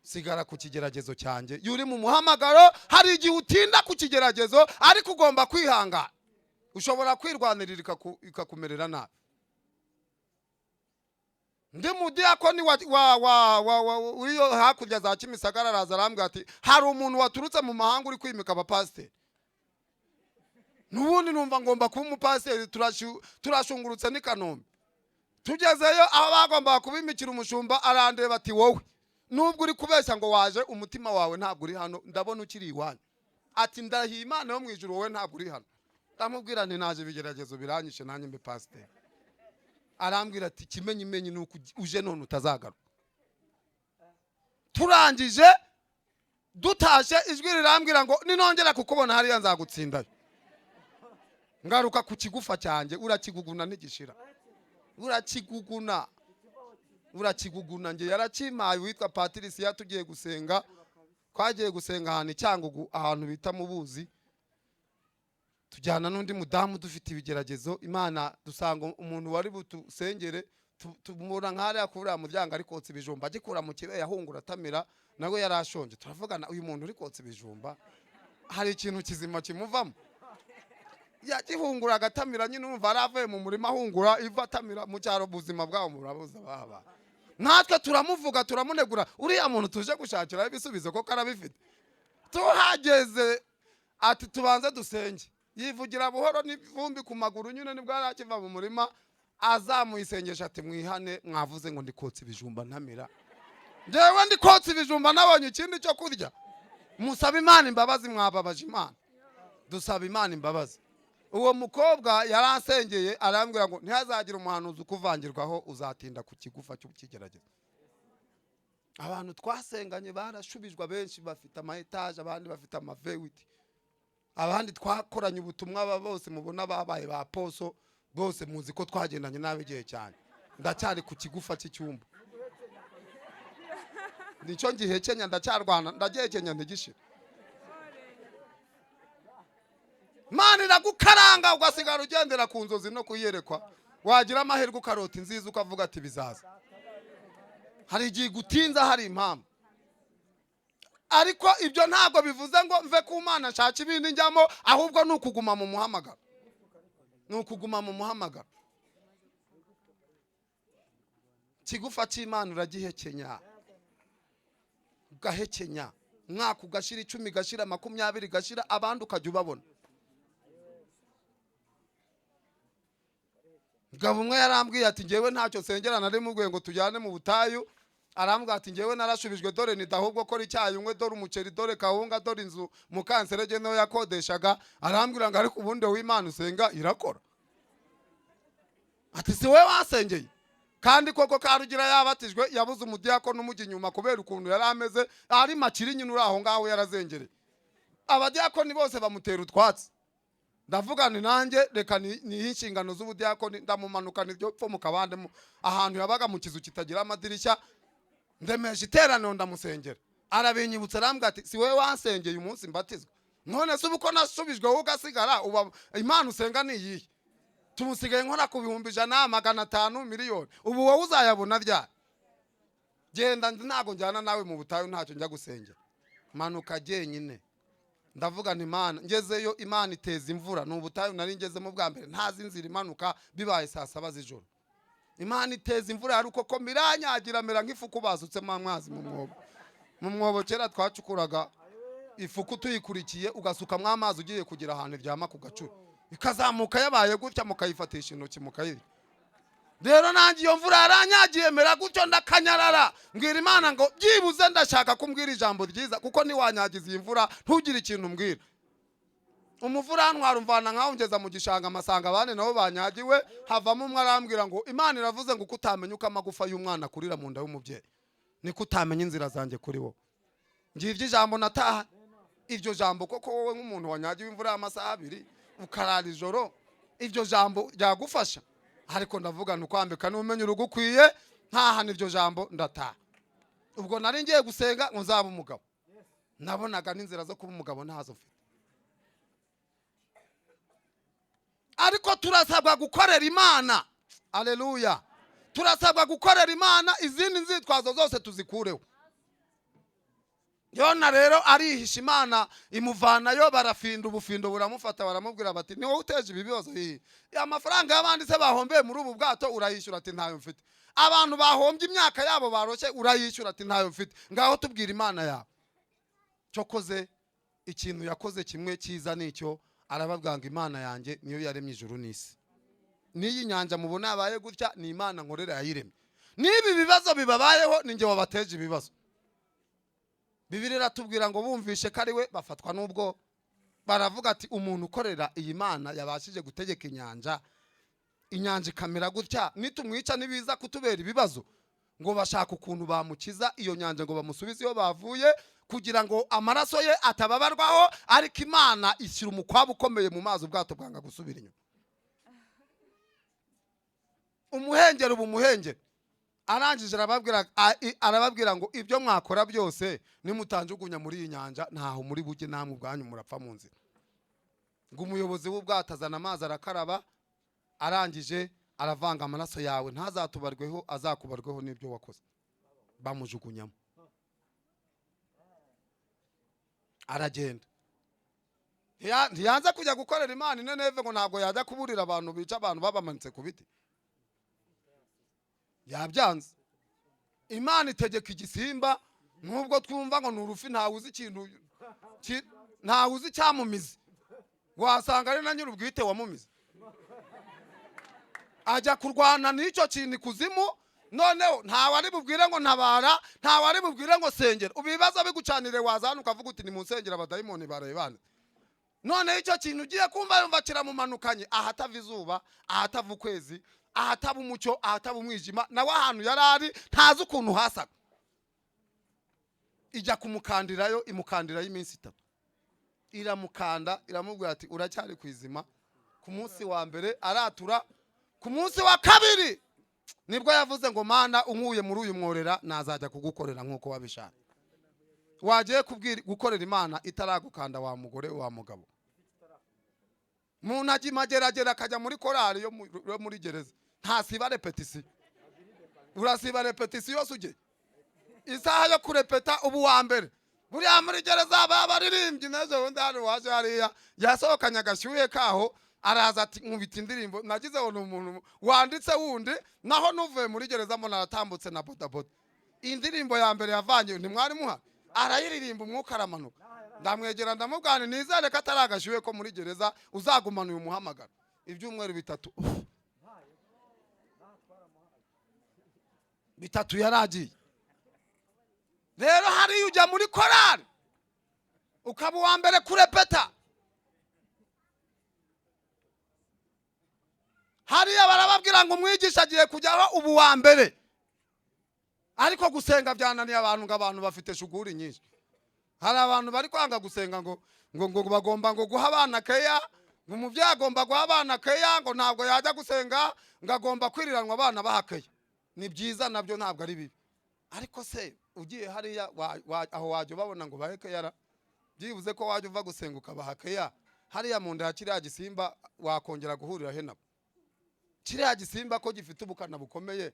Sigara ku kigeragezo cyanjye. Yuri mu muhamagaro, hari igihe utinda ku kigeragezo, ariko ugomba kwihangana. Ushobora kwirwanirira ikakumerera nabi. Ndi mudiakoni uriyo hakurya za Kimisagara araza arambwira ati hari umuntu waturutse mu mahanga uri kwimika abapasiteri. Nubundi numva ngomba kuba umupasiteri, turashungurutse ni Kanombe. Tugezeyo aho bagomba kubimikira umushumba, arandeba ati wowe nubwo uri kubeshya ngo waje, umutima wawe ntabwo uri hano, ndabona ukiri iwanyu. Ati ndahiye Imana yo mu ijuru, wowe ntabwo uri hano. Ndamubwira nti naje bigeragezo biranyishe nanjye mbe pasiteri. Arambwira ati kimenyi nuko uje none utazagaruka. Turangije dutashe, ijwi rirambwira ngo ninongera kukubona hariya nzagutsinda. Ngaruka ku kigufa cyanjye urakiguguna ntigishira. urakiguguna nge yarakimaye witwa Patricia tugiye gusenga, twagiye gusenga ahantu Cyangugu ahantu bita mu Buzi, tujyana n'undi mudamu dufite ibigeragezo, Imana dusanga umuntu wari butusengere tumura nk'ariya kubura muryango ari kotsa ibijumba agikura mu kibe yahungura atamira, nawe yarashonje. Turavugana, uyu muntu uri kotsa ibijumba hari ikintu kizima kimuvamo, yagihungura agatamira nyine umva aravuye mu murima ahungura iva atamira. Mu cyaro buzima bwabo murabuza baba, natwe turamuvuga turamunegura, uriya muntu tuje gushakira ibisubizo ko karabifite. Tuhageze ati tubanze dusenge, yivugira buhoro n'ivumbi ku maguru nyine nibwo arakiva mu murima, azamuye isengesho ati mwihane mwavuze ngo ndi kotsa ibijumba ntamira. Njewe ndi kotsa ibijumba nabonye ikindi cyo kurya. Musaba Imana imbabazi, mwababaje Imana, dusaba Imana imbabazi. Uwo mukobwa yaransengeye arambwira ngo ntihazagira umuhanuzi ukuvangirwaho, uzatinda ku kigufa cy'ukigerageza. Abantu twasenganye barashubijwe, benshi bafite ama etage, abandi bafite ama vewiti, abandi twakoranye ubutumwa bose mubona babaye ba poso, bose muzi ko twagendanye nawe igihe cyane. Ndacyari ku kigufa cy'icyumba, nicyo ngihekenya, ndacyarwana, ndagihekenya ntigishira. Imana iragukaranga ugasigara ugendera ku nzozi no kuyerekwa, wagira amahirwe ukarota inziza ukavuga ati bizaza. Hari igihe gutinza, hari impamvu. Ariko ibyo ntabwo bivuze ngo mve ku Mana nshaka ibindi njyamo, ahubwo ni ukuguma mu muhamagaro, ni ukuguma mu muhamagaro. Kigufa cy'Imana uragihekenya, ugahekenya, umwaka ugashira, 10 gashira, 20 gashira, abandi ukajya ubabona. Ngabo umwe yarambwiye ati ngewe ntacyo sengera, nari mubwiye ngo tujyane mu butayu. Arambwira ati ngewe narashubijwe, dore ni dahubwo ko icyayi umwe, dore umuceri, dore kawunga, dore inzu mukanserege no yakodeshaga. Arambwira ngo ariko ubundi w'Imana usenga irakora. Ati si we wasengeye? Kandi koko Karugira yabatijwe, yabuze umudiyako n'umujyi nyuma kubera ukuntu yari ameze, ari makiri nyine uri aho ngaho yarazengereye. Abadiyakoni bose bamutera utwatsi. Ndavuga ni nanjye reka ni inshingano z'ubudiyakoni, ndamumanukana ibyo pfo mu kabande ahantu yabaga mu kizu kitagira amadirishya, ndemeje iteraniro ndamusengera. Arabinyibutsa arambwira ati si we wansengeye umunsi mbatizwa? None se uko nasubijwe wowe ugasigara, uba Imana usenga ni iyihe? Tumusigaye nkora ku 100, 500, miliyoni. Ubu wowe uzayabona ryari? Genda ntago njyana nawe mu butayu, ntacyo njya gusengera, manuka jyenyine. Ndavuga ni Imana, ngezeyo Imana iteza imvura. Ni ubutayu nari ngezemo bwa mbere, ntazi inzira imanuka, bibaye saa 7 z'ijoro. Imana iteza imvura, ari uko miranyagira mera nk'ifuku basutsemo amazi mu mwobo. Mu mwobo kera twacukuraga ifuku tuyikurikiye, ugasukamo amazi ugiye kugira ahantu iryama ku gacuri, ikazamuka yabaye gutya mukayifatisha intoki mukayiri. Rero nanjye iyo mvura yaranyagiye mera gutyo ndakanyarara, mbwira Imana ngo byibuze ndashaka kumbwira ijambo ryiza, kuko ni wanyagize iyi mvura ntugire ikintu mbwira. Umuvura ntwara umvana nkaho ngeza mu gishanga, amasanga abandi nabo banyagiwe, havamo umwe arambwira ngo Imana iravuze ngo kutamenya uko amagufa y'umwana kurira mu nda y'umubyeyi, ni kutamenya inzira zanjye kuri wowe. Ngivye ijambo nataha, iryo jambo koko wowe nk'umuntu wanyagiwe imvura y'amasaha 2 ukarara ijoro, iryo jambo ryagufasha? Ariko ndavuga nukwambika n'umenye urugukwiye, ntahana iryo jambo ndataha. Ubwo nari ngiye gusenga ngo nzaba umugabo, nabonaga n'inzira zo kuba umugabo ntazo mfite. Ariko turasabwa gukorera Imana, aleluya. Turasabwa gukorera Imana, izindi nzitwazo zose tuzikureho. Yona rero arihisha, Imana imuvanayo, barafinda, ubufindo buramufata, baramubwira bati ni wowe uteje ibi bibazo. Amafaranga y'abandi se bahombeye muri ubu bwato urayishyura? Ati ntayo mfite. Abantu bahombye imyaka yabo baroshye urayishyura? Ati ntayo mfite. Ngaho tubwira Imana yawe. Cyokoze ikintu yakoze kimwe cyiza nicyo, arababwira ngo Imana yanjye niyo yaremye ijuru n'isi. Niyi nyanja mubona yabaye gutya, ni Imana nkorera yayiremye. Nibi bibazo bibabayeho, ninjye wabateje ibibazo. Bibiliya iratubwira ngo bumvishe ko ari we bafatwa n'ubwo, baravuga ati umuntu ukorera iyi Mana yabashije gutegeka inyanja, inyanja ikamera gutya, nitumwica nibiza kutubera ibibazo, ngo bashaka ukuntu bamukiza iyo nyanja ngo bamusubize iyo bavuye, kugira ngo amaraso ye atababarwaho. Ariko Imana ishyira umukwabo ukomeye mu mazi, ubwato bwanga gusubira inyuma. umuhengeri ubu umuhengeri. Arangije arababwira ngo ibyo mwakora byose nimutanjugunya muri iyi nyanja ntaho muri buge namwe ubwanyu murapfa mu nzira. Ngo umuyobozi w'ubwato azana amazi arakaraba, arangije aravanga amaraso yawe ntazatubarweho azakubarweho n'ibyo wakoze. Bamujugunyamo aragenda. Ntiyanze kujya gukorera Imana Nineve ngo ntabwo yajya kuburira abantu bica abantu babamanitse ku biti. Yabyanze. Imana itegeka igisimba, nubwo twumva ngo nurufi ntawe uzi ikintu, ntawe uzi cyamumize. Wasanga ari na nyir'ubwite wamumize. Ajya kurwana n'icyo kintu kuzimu, noneho ntawe ari bubwire ngo ntabara, ntawe ari bubwire ngo sengera. Ubibaza bigucanire wazana ukavuga uti ni munsengera abadayimoni barayibana. None icyo kintu ugiye kumva yumva kiramumanukanye, ahatava izuba, ahatava ukwezi, ahataba umucyo, ahataba umwijima, nawe ahantu yarari ntazi ukuntu hasaga. Ijya kumukandirayo, imukandirayo iminsi 3. Iramukanda, iramubwira ati uracyari kwizima. Ku munsi wa mbere aratura, ku munsi wa kabiri nibwo yavuze ngo Mana unkuye muri uyu mworera nazajya kugukorera nkuko wabishaka. Wagiye gukorera Imana itaragukanda wa mugore wa mugabo. Munagi mageragera akajya muri korali yo muri gereza. Ntasiba repetisiyo. Urasiba repetisiyo yose uje. Isaha yo kurepeta ubu wa mbere. Buriya muri gereza baririmbye neze wundi hano waje hariya yasohokanye agashyuhe kaho araza ati nkubita indirimbo nagize umuntu wanditse wundi naho nuvuye muri gereza mbona aratambutse na bodaboda. Indirimbo ya mbere yavanye ntimwari muha arayiririmba umwuka aramanuka. Ndamwegera ndamubwira nizere ko ataragashyuhe ko muri gereza uzagumana uyu muhamagara. Ibyumweru 3 bitatu yaragiye. Rero hari ujya muri korali ukaba uwa mbere kurepeta. Hariya barababwira ngo umwigisha agiye kujyaho ubu wa mbere, ariko gusenga byananiye abantu ngo abantu bafite shuguri nyinshi. Hari abantu bari kwanga gusenga ngo bagomba ngo guha abana keya, ngo umubyeyi agomba guha abana keya, ngo ntabwo yajya gusenga ngo agomba kwiriranwa abana bahakeye. Ni byiza nabyo ntabwo ari bibi, ariko se ugiye hariya aho wajya babona ngo bahekeyara, byibuze ko wajya uva gusenga ukabahakeya hariya mu nda kiriya gisimba wakongera guhurira he nabo. Kiriya gisimba ko gifite ubukana bukomeye,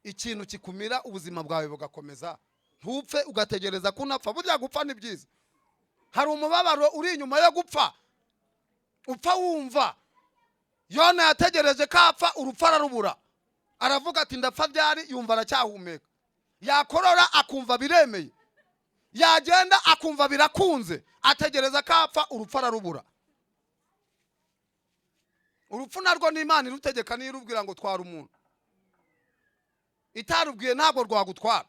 ikintu kikumira ubuzima bwawe bugakomeza, ntupfe ugategereza kunapfa. Burya gupfa ni byiza. Hari umubabaro uri inyuma yo gupfa, upfa wumva. Yona yategereje kapfa urupfa ararubura, aravuga ati ndapfa byari, yumva aracyahumeka. Yakorora akumva biremeye, yagenda akumva birakunze, ategereza kapfa urupfa ararubura. Urupfu narwo ni Imana irutegeka nirubwira ngo twara umuntu. Itarubwiye ntabwo rwagutwara.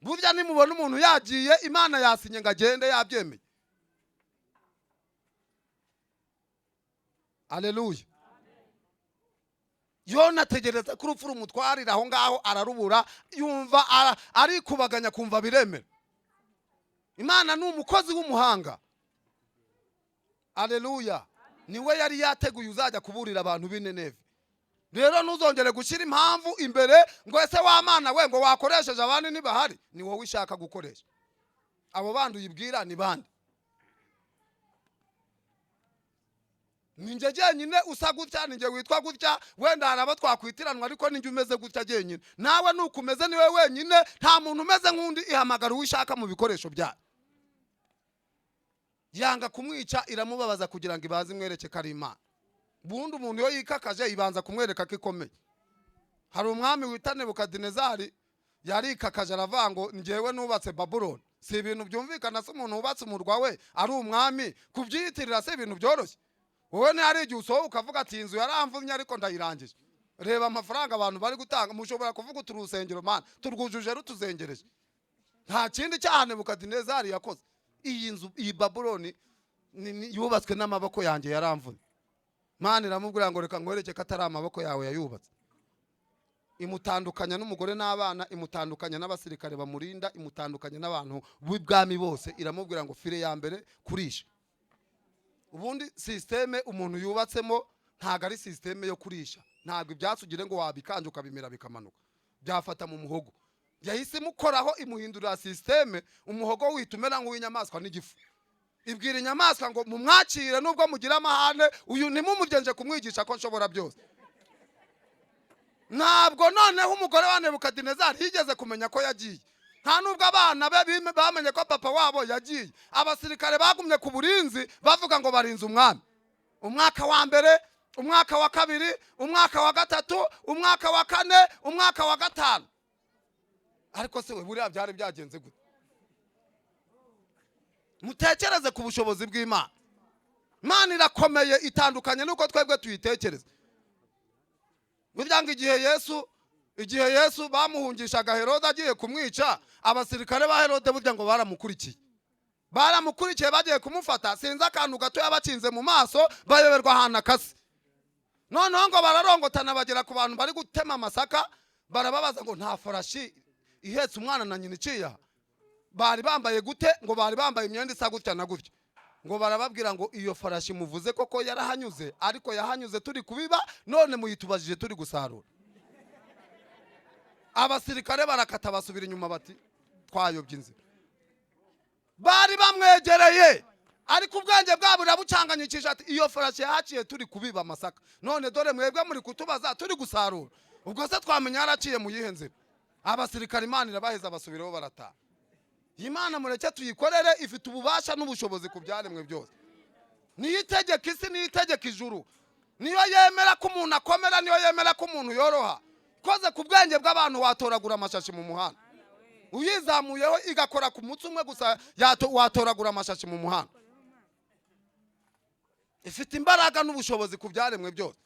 Burya nimubona umuntu yagiye Imana yasinye ngo agende yabyemeye. Haleluya. Yona ategereza ko urupfu rumutwarira aho ngaho ararubura, yumva arikubaganya kumva biremera. Imana ni umukozi w'umuhanga. Haleluya. Niwe yari yateguye uzajya kuburira abantu b'Nineve. Rero ntuzongere gushyira impamvu imbere ngo ese wa Mana we ngo wakoresheje abandi nibahari. Ni wowe ushaka gukoresha. Abo bandi uyibwira ni bandi. Ninjye jenyine usa gutya, ninjye witwa gutya, wenda haraba twakwitiranwa ariko ninjye umeze gutya jenyine. Nawe nukumeze niwe wenyine, nta muntu umeze nk'undi. Ihamagara uwishaka mu bikoresho byayo. Yanga kumwica iramubabaza kugira ngo ibaze imwereke kari Imana. Bundi umuntu yo yikakaje ibanza kumwereka ko ikomeye. Hari umwami wita Nebukadinezari yarikakaje aravango ngewe nubatse Babylon. Si ibintu byumvikana se umuntu ubatse umurwa we ari umwami kubyiyitirira se ibintu byoroshye. Wowe ni hari igihe usohoka ukavuga ati inzu yaramvumye ariko ndayirangije. Reba amafaranga abantu bari gutanga, mushobora kuvuga uti urusengero Mana turwujuje rutuzengereje. Nta kindi cyaha Nebukadinezari yakoze. Iyi nzu iyi Babylon yubatswe n'amaboko yanjye yaramvunye. Mana iramubwira ngo reka nkwereke ko atari amaboko yawe yayubatse. Imutandukanya n'umugore n'abana, imutandukanya n'abasirikare bamurinda, imutandukanya n'abantu b'ibwami bose. Iramubwira ngo fire ya mbere kurisha. Ubundi systeme umuntu yubatsemo ntago ari systeme yo kurisha, ntago ibyasugire ngo wabikanje ukabimira bikamanuka, byafata mu muhogo. Yahise imukoraho imuhindurira systeme, umuhogo witumera nk'uw'inyamaswa n'igifu. Ibwira inyamaswa ngo mumwakire nubwo mugira amahane, uyu ntimumugenje kumwigisha ko nshobora byose. Ntabwo noneho umugore wa Nebukadinezari yigeze kumenya ko yagiye, nta nubwo abana be bamenye ko papa wabo yagiye. Abasirikare bagumye ku burinzi bavuga ngo barinze umwami. Umwaka wa mbere, umwaka wa kabiri, umwaka wa gatatu, umwaka wa kane, umwaka wa gatanu. Ariko se we buriya byari byagenze gute? Mutekereze ku bushobozi bw'Imana. Imana irakomeye, itandukanye nuko twebwe tuyitekereza. Burya ngo igihe Yesu bamuhungishaga Herode agiye kumwica, abasirikare ba Herode burya ngo baramukurikiye bagiye kumufata, sinzi akantu gato yabacinze mu maso bayoberwa ahantu akase. Noneho ngo bararongotana bagera ku bantu bari gutema amasaka, barababaza ngo nta farashi ihetse umwana na nyina iciye. Bari bambaye gute? Ngo bari bambaye imyenda isa gutya na gutya. Ngo barababwira ngo iyo farashi muvuze koko yarahanyuze, ariko yahanyuze turi kubiba, none muyitubajije turi gusarura. Abasirikare barakata basubira inyuma bati twayobye inzira. Bari bamwegereye, ariko ubwenge bwabo burabucanganyikije ati iyo farashi yahaciye turi kubiba amasaka, none dore mwebwe muri kutubaza turi gusarura. Ubwo se twamenya yaraciye mu yihe nzira? Abasirikare Imana irabaheza basubiraho barataha. Imana mureke tuyikorere, ifite ububasha n'ubushobozi ku byaremwe byose. Niyo itegeka isi, niyo itegeka ijuru, niyo yemera ko umuntu akomera, niyo yemera ko umuntu yoroha. Koze ku bwenge bw'abantu watoragura amashashi mu muhanda, uyizamuyeho igakora ku mutsi umwe gusa watoragura amashashi mu muhanda. Ifite imbaraga n'ubushobozi ku byaremwe byose.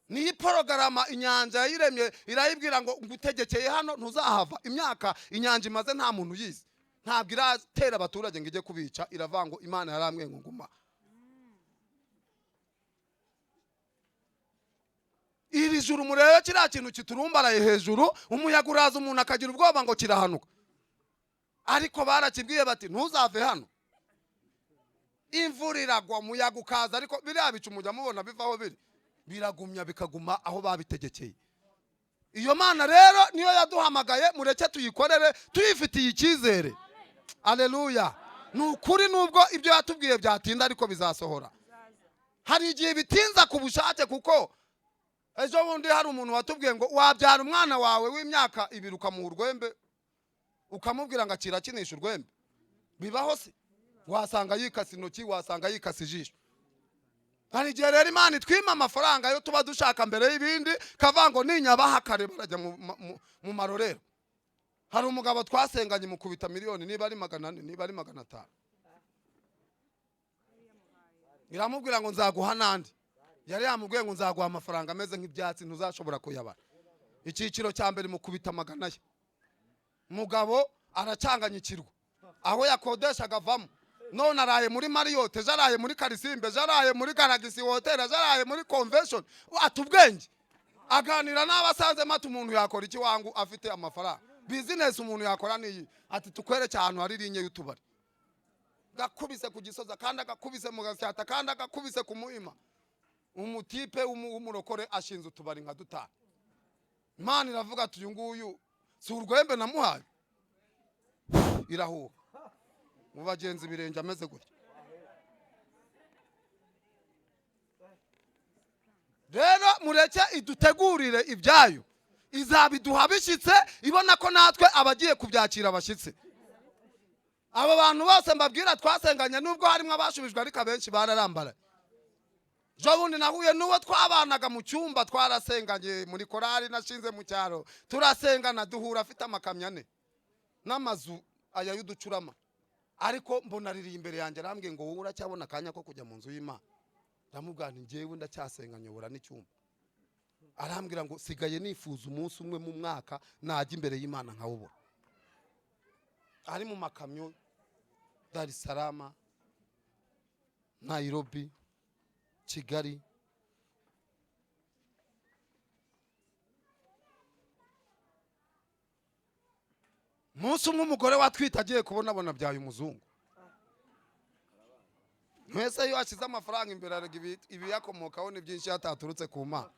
Niyo porogaramu inyanja yayiremye, irayibwira ngo ngutegekeye hano ntuzahava. Imyaka inyanja imaze nta muntu uyizi, ntabwo iratera abaturage ngo ijye kubica, iravuga ngo Imana yaramwe ngo nguma. Iri juru murebe kiriya kintu kiturumbaraye hejuru, umuyaga uraza umuntu akagira ubwoba ngo kirahanuka, ariko barakibwiye bati ntuzave hano. Imvura iragwa, umuyaga ukaza, ariko biriya bicu mujya mubona bivaho biragumya bikaguma aho babitegekeye. Iyo Mana rero niyo yaduhamagaye, mureke tuyikorere tuyifitiye icyizere. Aleluya. Nukuri nubwo ibyo yatubwiye byatinda ariko bizasohora. Hari igihe bitinza ku bushake, kuko ejo bundi hari umuntu watubwiye ngo wabyara umwana wawe w'imyaka 2 ukamuha urwembe, ukamubwira ngo akirakinisha urwembe. Bibaho se? Wasanga yikasa intoki, wasanga yikasa ijisho. Hari igihe rero Imana itwima amafaranga yo tuba dushaka mbere y'ibindi, kavango ninyabaha kare barajya mu marorero. Hari umugabo twasenganye mu kubita miliyoni, niba ari 400 niba ari 500. Iramubwira ngo nzaguha nandi. Yari yamubwiye ngo nzaguha amafaranga ameze nk'ibyatsi ntuzashobora kuyabara. Icyiciro cya mbere mu kubita 100 ye. Mugabo aracanganyikirwa, aho yakodeshaga avamo. None araye muri Marriott, jaraye muri Karisimbe, jaraye muri Galaxy Hotel, jaraye muri Convention. Atubwenge aganira n'abasanze mata umuntu yakora iki wangu afite amafaranga. Business umuntu yakora niyi, ati tukwereke ahantu hari linye y'utubari. Gakubise ku Gisoza, kandi agakubise mu Gasyata, kandi agakubise ku Muhima. Umutipe umurokore ashinze utubari nka 5. Imana iravuga ati uyu nguyu si urwembe namuhaye. Irahuha mu bagenzi birenge ameze gutya. Rero mureke idutegurire ibyayo, izabiduha bishitse, ibona ko natwe abagiye kubyakira abashitse. Abo bantu bose mbabwira twasenganye, nubwo harimo abashubijwe ariko abenshi bararambara. Jobundi nahuye n'uwo twabanaga mu cyumba, twarasenganye muri korali nashinze mu cyaro, turasengana duhura afite amakamyo 4 n'amazu aya y'uducurama. Ariko mbona riri imbere yanjye, arambwiye ngo wowe uracyabona akanya ko kujya mu nzu y'Imana. Ndamubwira nti ngewe ndacyasenganye nyobora n'icyumba. Arambwira ngo sigaye nifuza umunsi umwe mu mwaka najya imbere y'Imana nkawubona. Ari mu makamyo, Dar es Salaam, Nairobi, Kigali. Munsi umwe umugore watwita agiye kubona byaye umuzungu. Mwese iyo ashyize amafaranga imbere arega ibiyakomokaho ni byinshi yataturutse ku Mana.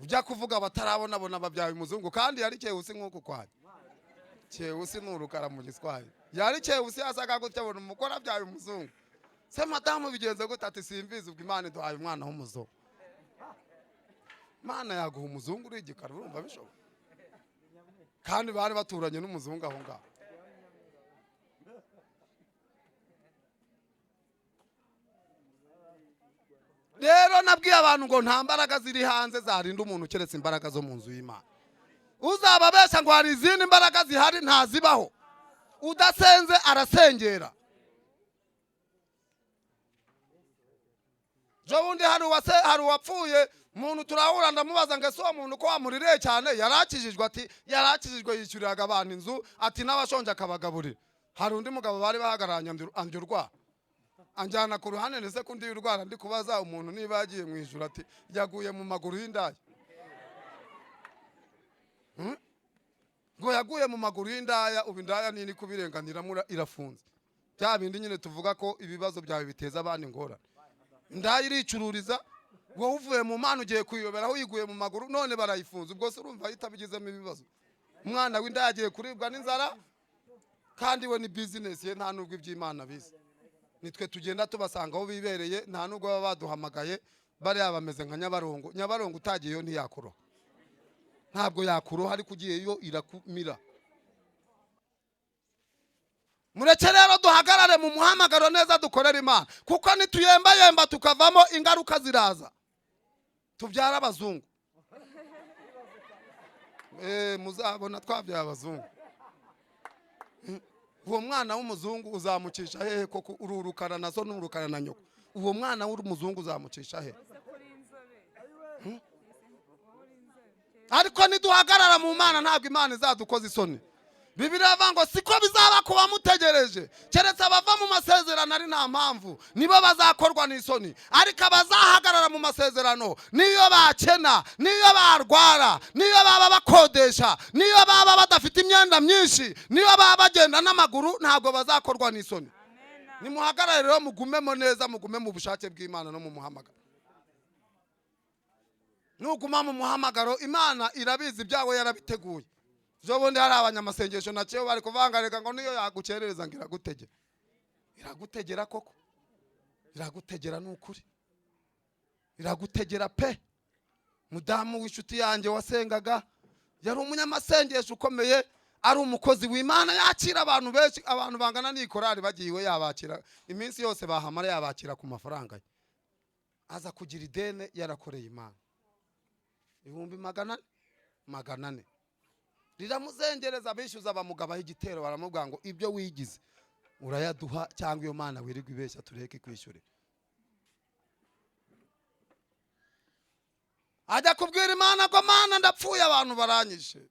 Ujya kuvuga batarabona bona babyaye umuzungu kandi yari Cyewusi nk'uko kwari. Cyewusi n'urukara mu Giswahili. Yari Cyewusi yasaga gutya abona umukora abyaye umuzungu. Se madamu bigenze gute ati simbizi ubwo Imana iduhaye umwana w'umuzungu. Imana yaguha umuzungu uri igikara urumva bishoboka. Kandi bari baturanye n'umuzungu aho ngaho. Rero nabwiye abantu ngo nta mbaraga ziri hanze zarinda umuntu keretse imbaraga zo mu nzu y'Imana. Uzababesha ngo hari izindi mbaraga zihari ntazibaho. Udasenze arasengera. Jo bundi hari uwapfuye umuntu turahura ndamubaza ngo ese uwo muntu ko wamuririye cyane yarakijijwe ati yarakijijwe yishyuriraga abantu inzu ati n'abashonje akabagaburira. Hari undi mugabo bari bahagaranye anjurwa. Anjyana ku ruhande ndetse kundi y'urwara ndi kubaza umuntu niba yagiye mu ijuru ati yaguye mu maguru y'indaya. Ngo yaguye mu maguru y'indaya ubu indaya nini kubirenganira irafunze. Bya bindi nyine tuvuga ko ibibazo byawe biteza abandi ngorane. Indaya iricururiza wowe uvuye mu Mana ugiye kuyobera aho yiguye mu maguru none barayifunze ubwo se urumva yitabigizemo ibibazo. Umwana w'indaya agiye kuribwa n'inzara kandi we ni business ye nta nubwo iby'Imana bize. Nitwe tugenda tubasanga aho bibereye nta nubwo baba baduhamagaye bari bameze nka Nyabarongo. Nyabarongo utagiyeyo ntiyakuro. Ntabwo yakuro hari kugiyeyo irakumira. Mureke rero duhagarare mu muhamagaro neza dukorera Imana kuko nituyemba tukavamo ingaruka ziraza. Tubyara abazungu. Muzabona twabyaye abazungu. Uwo mwana w'umuzungu uzamucisha hehe koko ururukana nazo n'urukana na nyoko. Uwo mwana w'umuzungu uzamucisha hehe? Ariko niduhagarara mu Mana ntabwo Imana izadukoza isoni. Bibiliya avuga ngo siko bizaba kuba mutegereje keretse abava mu masezerano ari nta mpamvu nibo bazakorwa n'isoni. Ariko abazahagarara mu masezerano niyo bakena, niyo barwara, niyo baba bakodesha, niyo baba badafite imyenda myinshi, niyo baba bagenda n'amaguru ntabwo bazakorwa n'isoni. Nimuhagarare rero mugumemo neza, mugume mu bushake bw'Imana no mu muhamagaro. Nuguma mu muhamagaro Imana irabizi byawe yarabiteguye. Jo bundi hari abanyamasengesho naciye bari kuvangareka ngo niyo yagucerereza ngira gutegera. Iragutegera koko. Iragutegera n'ukuri. Iragutegera pe. Mudamu w'inshuti yanjye wasengaga yari umunyamasengesho ukomeye, ari umukozi w'Imana yakira abantu benshi, abantu bangana n'ikorari bagiye yabakira iminsi yose bahamara yabakira ku mafaranga ye. Aza kugira idene yarakoreye Imana. 400 riramuzengereza bishyuza bamugabaho igitero baramubwira ngo ibyo wigize urayaduha cyangwa iyo Mana wirirwa ibeshya tureke kwishyure. Ajya kubwira Imana ko Mana ndapfuye abantu baranyishe.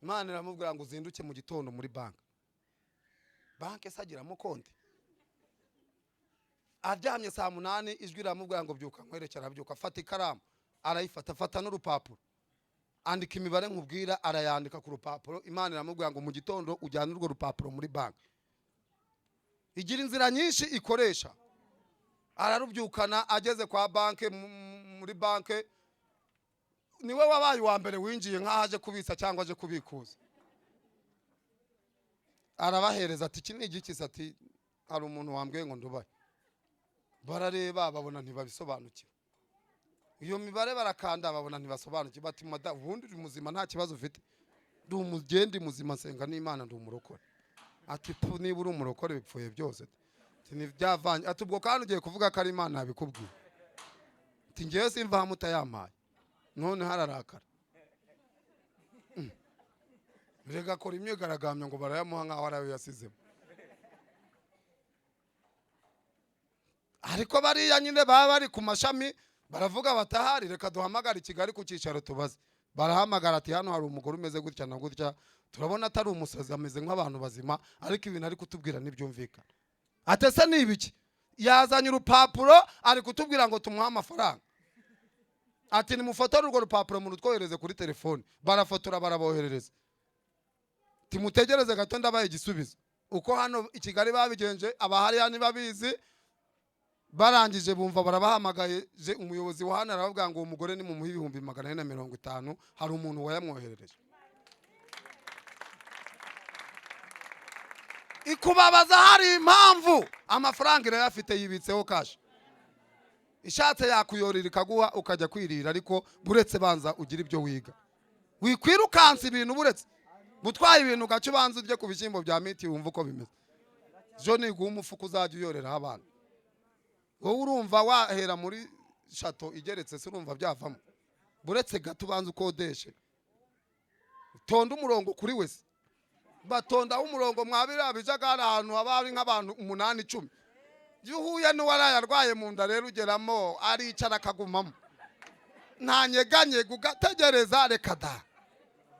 Imana iramubwira ngo uzinduke mu gitondo muri banke sagiramo konti. Aryamye saa 8 ijwi riramubwira ngo byuka nkwerekera arabyuka afata ikaramu arayifata afata n'urupapuro andika imibare nkubwira arayandika ku rupapuro. Imana iramubwira ngo mu gitondo ujyane urwo rupapuro muri banki. Igira inzira nyinshi ikoresha. Ararubyukana ageze kwa banke muri banke niwe wabaye wa mbere winjiye nkahaje kubitsa cyangwa aje kubikuza. Arabahereza ati iki ni igiki ati hari umuntu wambwiye ngo ndubaye. Barareba babona ntibabisobanukiwe. Iyo mibare barakanda babona ntibasobanukiwe bati mada ubundi muzima nta kibazo ufite. Ndi umugendi muzima senga n'Imana ndi umurokore. Ati niba uri umurokore bipfuye byose. Ati nibyavanye ati ubwo kandi ugiye kuvuga ko ari Imana yabikubwiye. Ati ngiye simva mutayamaye. None hararakara. Rega kora imyigaragambyo ngo barayamuha nkaho arayo yasizemo. Ariko bariya nyine baba bari ku mashami baravuga batahari reka duhamagara Kigali ku cyicaro tubaze. Barahamagara ati hano hari umugore umeze gutya na gutya turabona atari umusazi ameze nk'abantu bazima ariko ibintu ari kutubwira n'ibyumvikana. Atese nibiki yazanye urupapuro ari kutubwira ngo tumuha amafaranga. Ati nimufotore urwo rupapuro mu rutwohereze kuri telefone. Barafotora baraboherereza. Timutegereze gato ndabaye igisubizo. uko hano i Kigali babigenje abahariya ntibabizi, barangije bumva barabahamagaye umuyobozi wa hano aravuga ngo umugore ni mumuha 450 hari umuntu wayamwoherereje. Ikubabaza hari impamvu amafaranga irayafite yibitseho cash, ishatse yakuyorira ikaguha ukajya kwirira, ariko buretse banza ugira ibyo wiga. Wikwirukansa ibintu buretse butwaye ibintu gace banza urye ku bishyimbo bya miti wumva uko bimeze. Jo ni umufuka uzajya uyorera abana. Wowe urumva wahera muri shato igeretse se urumva byavamo. Buretse gato banza ukodeshe. Tonda umurongo kuri wese. Batonda umurongo mwabira bijagara ahantu habari nk'abantu 8-10. Yuhuye n'uwarayarwaye mu nda rero ugeramo aricara akagumamo. Ntanyeganye gugategereza reka da.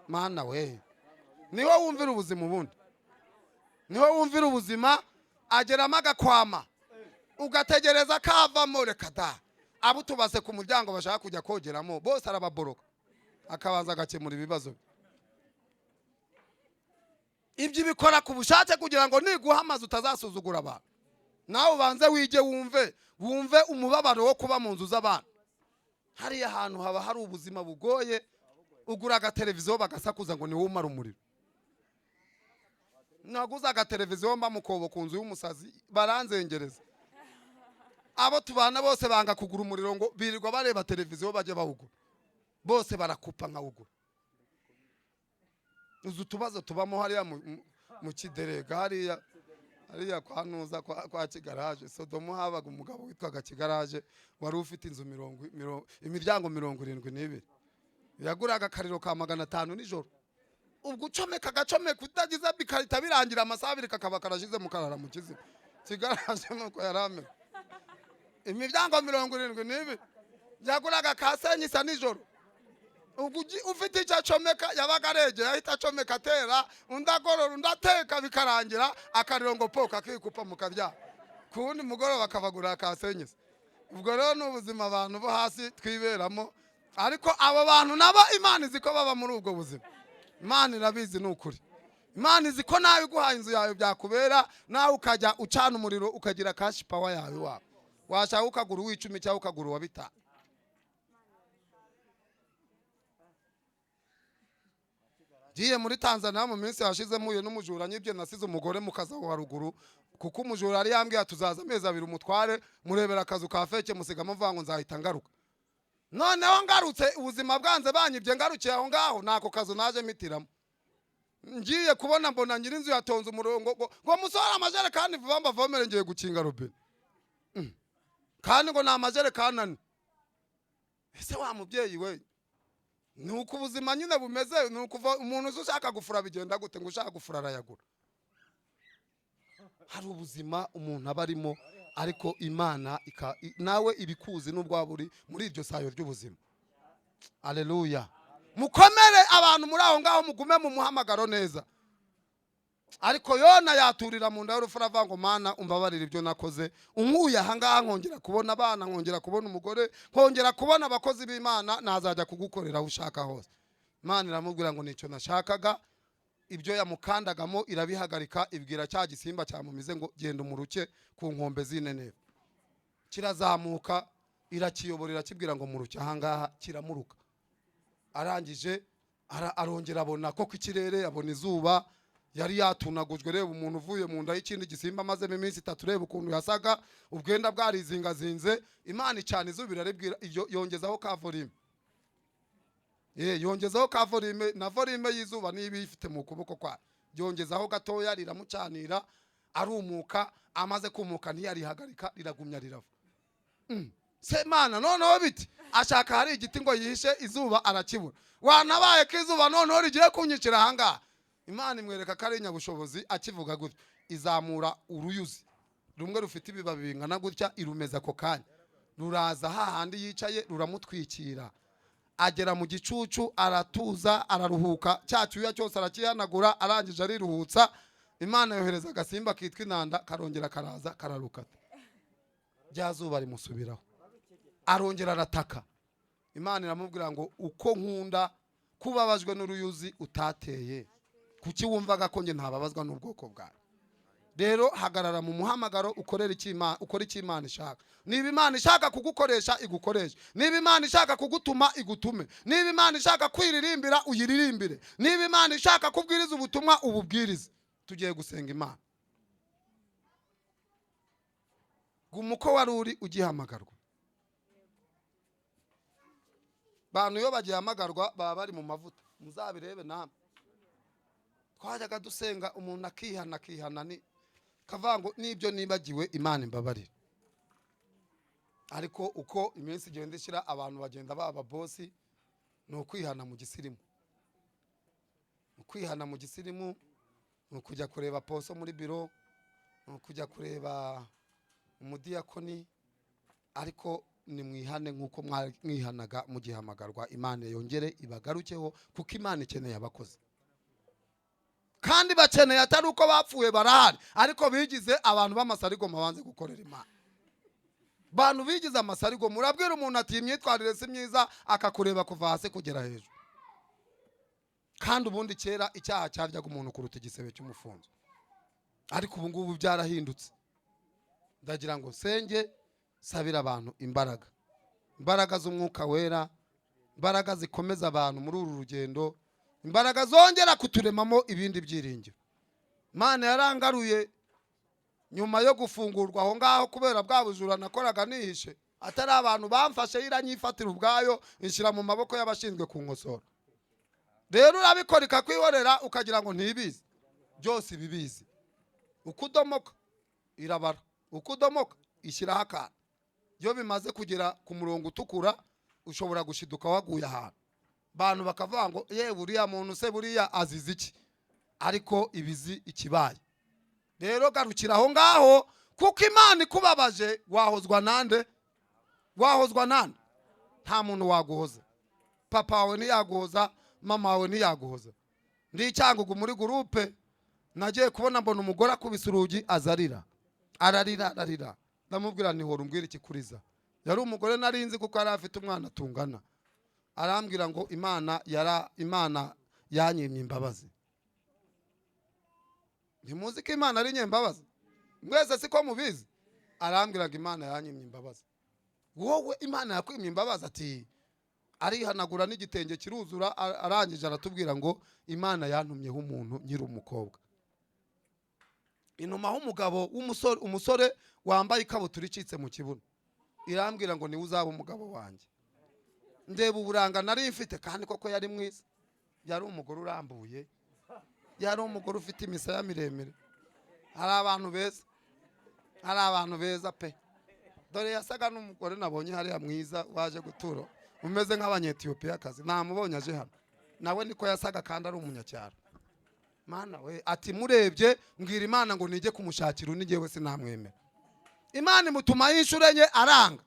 Mana we. Niwe wumvira ubuzima ubundi. Niwe wumvira ubuzima ageramo agakwama. Ugategereza kavamo reka da. Abo tubase ku muryango bashaka kujya kogeramo bose arababoroka. Akabanza agakemura ibibazo. Ibyo bikora ku bushake kugira ngo niguha amazi utazasuzugura abantu. Nawe ubanze wige wumve umubabaro wo kuba mu nzu z'abantu. Hari ahantu haba hari ubuzima bugoye, ugura agateleviziyo bagasakuza ngo niwe umara umuriro. Naguza agateleviziyo mba mukobo ku nzu y'umusazi baranzengereza. Abo tubana bose banga kugura umuriro ngo birirwa bareba televiziyo baje bawugura. Bose barakupa nkawugura. Uzu tubazo tubamo hariya mu Kiderega hariya kwa Nuza kwa Kigaraje. Sodomo habaga umugabo witwaga Kigaraje wari ufite inzu imiryango 72. Yaguraga akariro ka 500 nijoro. Ubwo ucomeka gacomeka utagize bikarita birangira amasaha 2 kakaba karashize mu karara mu kizima. Kigaraje nuko yarame. Imiryango 72 yaguraga kasenyisa nijoro. Ubwo ufite icyo acomeka yabaga arege yahita acomeka atera undagorora undateka bikarangira akarirongo poka kikupa mu karya. Kundi mugoroba bakabagura kasenyisa. Ubwo rero n'ubuzima abantu bo hasi twiberamo, ariko abo bantu nabo Imana iziko baba muri ubwo buzima. Imana irabizi n'ukuri. Imana iziko nawe guhaye inzu yawe byakubera, nawe ukajya ucana umuriro ukagira cash power yawe wawe. Washaka ukagura uw'icumi cyangwa ukagura uwa 5. Giye muri Tanzania mu minsi yashize muye n'umujura nyibye nasize umugore mu kaza wa ruguru, kuko umujura ari yambwiye tuzaza amezi 2 umutware murebera akazu ka feke musigamo mvango nzahita ngaruka. Noneho ngarutse ubuzima bwanze banyibye ngarukiye aho ngaho nako kazu naje mitiramo. Ngiye kubona mbona nyiri inzu yatonze umurongo ngo musora amajere kandi vuba mbavomere ngiye gukinga robine. Kandi ngo namajere kanani. Ese wa mubyeyi we nuko ubuzima nyine bumeze, nuko umuntu ushaka gufura bigenda gute ngo ushaka gufura arayagura. Hari ubuzima umuntu abarimo, ariko Imana nawe ibikuzi n'ubwaburi muri iryo sayo ry'ubuzima. Haleluya. Mukomere abantu muri aho ngaho mugume mu muhamagaro neza. Ariko Yona yaturira mu nda y'urufura avango Mana umbabarira ibyo nakoze, unkuye aha ngaha nkongera kubona abana, nkongera kubona umugore, nkongera kubona abakozi b'Imana, nazajya kugukorera ushaka hose. Imana iramubwira ngo nicyo nashakaga, ibyo yamukandagamo irabihagarika, ibwira cya gisimba cyamumize ngo genda umuruke ku nkombe z'Ineneve. Kirazamuka irakiyoborera kibwira ngo muruke aha ngaha, kiramuruka. Arangije arongera abona ko ikirere, abona izuba, yari yatunagujwe reba umuntu uvuye mu nda y'ikindi gisimba maze mu minsi 3 reba ukuntu yasaga, ubwenda bwarizingazinze. Imana icana izubira rebwira yongezaho ka volume. Yongezaho ka volume, na volume y'izuba nibi ifite mu kuboko kwa. Yongezaho gatoya riramucanira, arumuka, amaze kumuka ntiyarihagarika, riragumya rirava. Se Mana noneho biti ashaka hari igiti ngo yihishe izuba arakibura. Wanabaye kizuba noneho rigiye kunyicira hanga. Imana imwereka karenya bushobozi akivuga gutyo, izamura uruyuzi rumwe rufite ibibabi bingana gutya, irumeza ko kanya ruraza hahandi yicaye ruramutwikira. Agera mu gicucu aratuza araruhuka, cyacyuya cyose arakihanagura, arangije ariruhutsa. Imana yohereza agasimba kitwa inanda, karongera karaza kararukata. Byazuba rimusubiraho, arongera arataka. Imana iramubwira ngo uko nkunda kubabajwe n'uruyuzi utateye, kuki wumvaga ko nge ntababazwa n'ubwoko bwawe? rero hagarara mu muhamagaro ukora icyo Imana ishaka. Niba Imana ishaka kugukoresha igukoreshe, niba Imana ishaka kugutuma igutume, niba Imana ishaka kwiririmbira uyiririmbire, niba Imana ishaka kubwiriza ubutumwa ububwirize. Tugiye gusenga Imana. Gumuko wari uri ugihamagarwa. Bantu iyo bagihamagarwa baba bari mu mavuta, muzabirebe namwe. Twajyaga dusenga umuntu akihana ni kavango n'ibyo nibagiwe Imana imbabarira. Ariko uko iminsi igenda ishira abantu bagenda baba bosi, no kwihana mu gisirimu. Kwihana mu gisirimu no kujya kureba poso muri biro, no kujya kureba umudiyakoni. Ariko ni mwihane nkuko mwihanaga mu gihamagarwa, Imana yongere ibagarukeho kuko Imana ikeneye abakozi. Kandi bakeneye atari uko bapfuye barahari, ariko bigize abantu b'amasarigo mabanze gukorera Imana. Bantu bigize amasarigo, murabwira umuntu ati imyitwarire si myiza akakureba kuva hasi kugera hejuru. Kandi ubundi kera icyaha cyaryaga umuntu kuruta igisebe cy'umufunzo, ariko ubu ngubu byarahindutse. Ndagira ngo senge sabira abantu imbaraga z'umwuka wera, imbaraga zikomeza abantu muri uru rugendo, imbaraga zongera kuturemamo ibindi byiringiro. Imana yarangaruye nyuma yo gufungurwa aho ngaho kubera bwa bujura nakoraga nihishe, atari abantu bamfashe iranyifatira ubwayo inshyira mu maboko y'abashinzwe kunkosora. Rero urabikora ikakwihorera ukagira ngo ntibizi, byose bibizi. Ukudomoka irabara, ukudomoka ishyiraho akantu. Iyo bimaze kugera ku murongo utukura ushobora gushiduka waguye ahantu. Bantu bakavuga ngo ye buriya muntu se buriya azize iki, ariko ibizi ikibaye. Rero garukira aho ngaho kuko Imana ikubabaje wahozwa nande? Wahozwa nande? Nta muntu waguhoza. Papa wawe ntiyaguhoza, mama wawe ntiyaguhoza. Ndi icyangugu muri groupe nagiye kubona mbona umugore akubise urugi azarira. Ararira. Ndamubwira nti hora umbwira ikikuriza. Yari umugore narinzi kuko yari afite umwana tungana. Arambwira ngo Imana yanyimye imbabazi. Ntimuzi ko Imana ari nyembabazi? Mwese siko mubizi? Arambwira ngo Imana yanyimye imbabazi. Wowe Imana yakwimye imbabazi? Ati arihanagura n'igitenge kiruzura. Arangije aratubwira ngo Imana yantumyeho umuntu nyiri umukobwa. Inuma h'umugabo umusore wambaye ikabutura icitse mu kibuno. Irambwira ngo niwe uzaba umugabo wanjye. Ndeba uburanga nari mfite kandi koko yari mwiza. Yari umugore urambuye, yari umugore ufite imisaya miremire. Hari abantu beza pe. Dore yasaga n'umugore nabonye hariya mwiza waje gutura, umeze nk'abanyetiyopiyakazi. Namubonye aje hano, nawe niko yasaga kandi ari umunyacyaro. Mana we, ati murebye mbwira Imana ngo nige kumushakira undi ngewe sinamwemera. Imana imutuma y'inshuro enye aranga.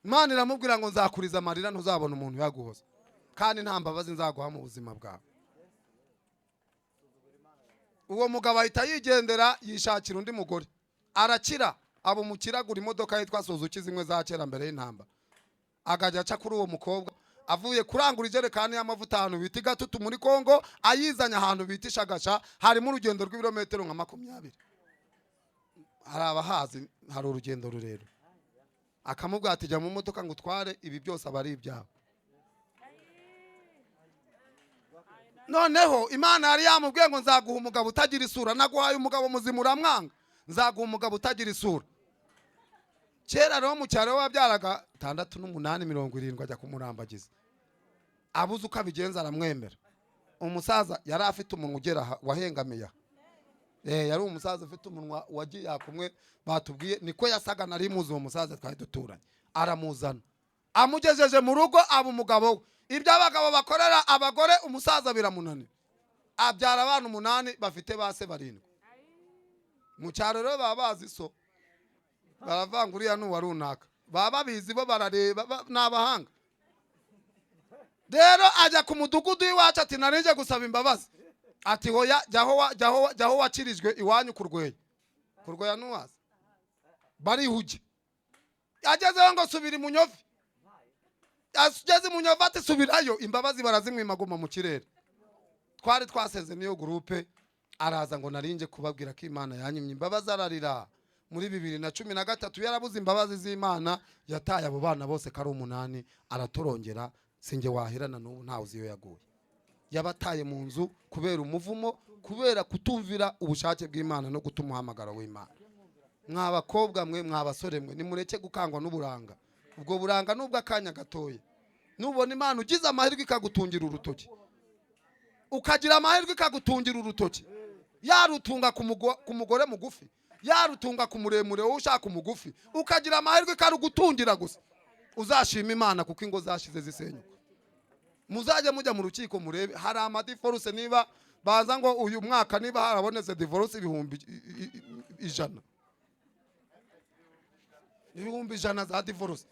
Imana iramubwira ngo nzakuriza amarira ntuzabona umuntu yaguhoza, kandi nta mbabazi nzaguha mu buzima bwawe. Uwo mugabo ahita yigendera yishakira undi mugore, arakira, abo mukiragura imodoka yitwa Suzuki zimwe za kera mbere y'intamba. Akajya aca kuri uwo mukobwa avuye kurangura ijerekani y'amavuta ahantu bita Gatutu muri Kongo, ayizanya ahantu bita Ishagasha, harimo urugendo rw'ibirometero nka 20. Hari abahazi, hari urugendo rurerure. Akamubwira ati jya mu modoka ngo utware ibi byose abari ibyawe. Noneho Imana yari yamubwiye ngo nzaguha umugabo utagira isura. Naguhaye umugabo muzima uramwanga, nzaguha umugabo utagira isura. Kera rero mu cyaro wabyaraga 6, 8, 70 ajya kumurambagiza. Abuze uko abigenza aramwemera. Umusaza yari afite umunwa ugera wahengamiye. Yari umusaza ufite umunwa wagiye yakumwe batubwiye niko yasaga. Nari muzi uwo musaza twari duturanye. Aramuzana amugejeje mu rugo aba umugabo we. Ibyo abagabo bakorera abagore umusaza biramunanira. Abyara abana 8 bafite base 7. Mu cyaro rero baba bazi so, baravanguriya n'uwa runaka, baba bizi bo barareba n'abahanga. Rero ajya ku mudugudu iwacu ati narinje gusaba imbabazi. Ati hoya jyaho wakirijwe iwanyu kurweye n'uwaza barihuje. Yagezeho ngo subira Munyovi, ageze Munyovi ati subirayo, imbabazi barazimwimaguma mu kirere. Twari twaseze niyo groupe, araza ngo narinje kubabwira ko Imana yanyimye imbabazi, ararira. Muri 2013 yarabuze imbabazi z'Imana, yataye abo bana bose kari 8, aratorongera. Singe wahirana n'ubu ntawe uzi iyo yaguye. Yabataye mu nzu kubera umuvumo, kubera kutumvira ubushake bw'Imana no gutumuhamagara w'Imana. Mwabakobwa mwe, mwabasore mwe, nimureke gukangwa n'uburanga. Ubwo buranga nubwo akanya gatoye. Nubona Imana ugize amahirwe ikagutungira urutoki, ukagira amahirwe ikagutungira urutoki, yarutunga ku mugore mugufi, yarutunga ku muremure wowe ushaka umugufi, ukagira amahirwe ikarugutungira gusa, uzashima Imana kuko ingo zashize zisenyuka. Muzajye mujya mu rukiko murebe, hari amadivorce niba baza ngo uyu mwaka niba harabonetse divorce 100,000, 100,000 za divorce.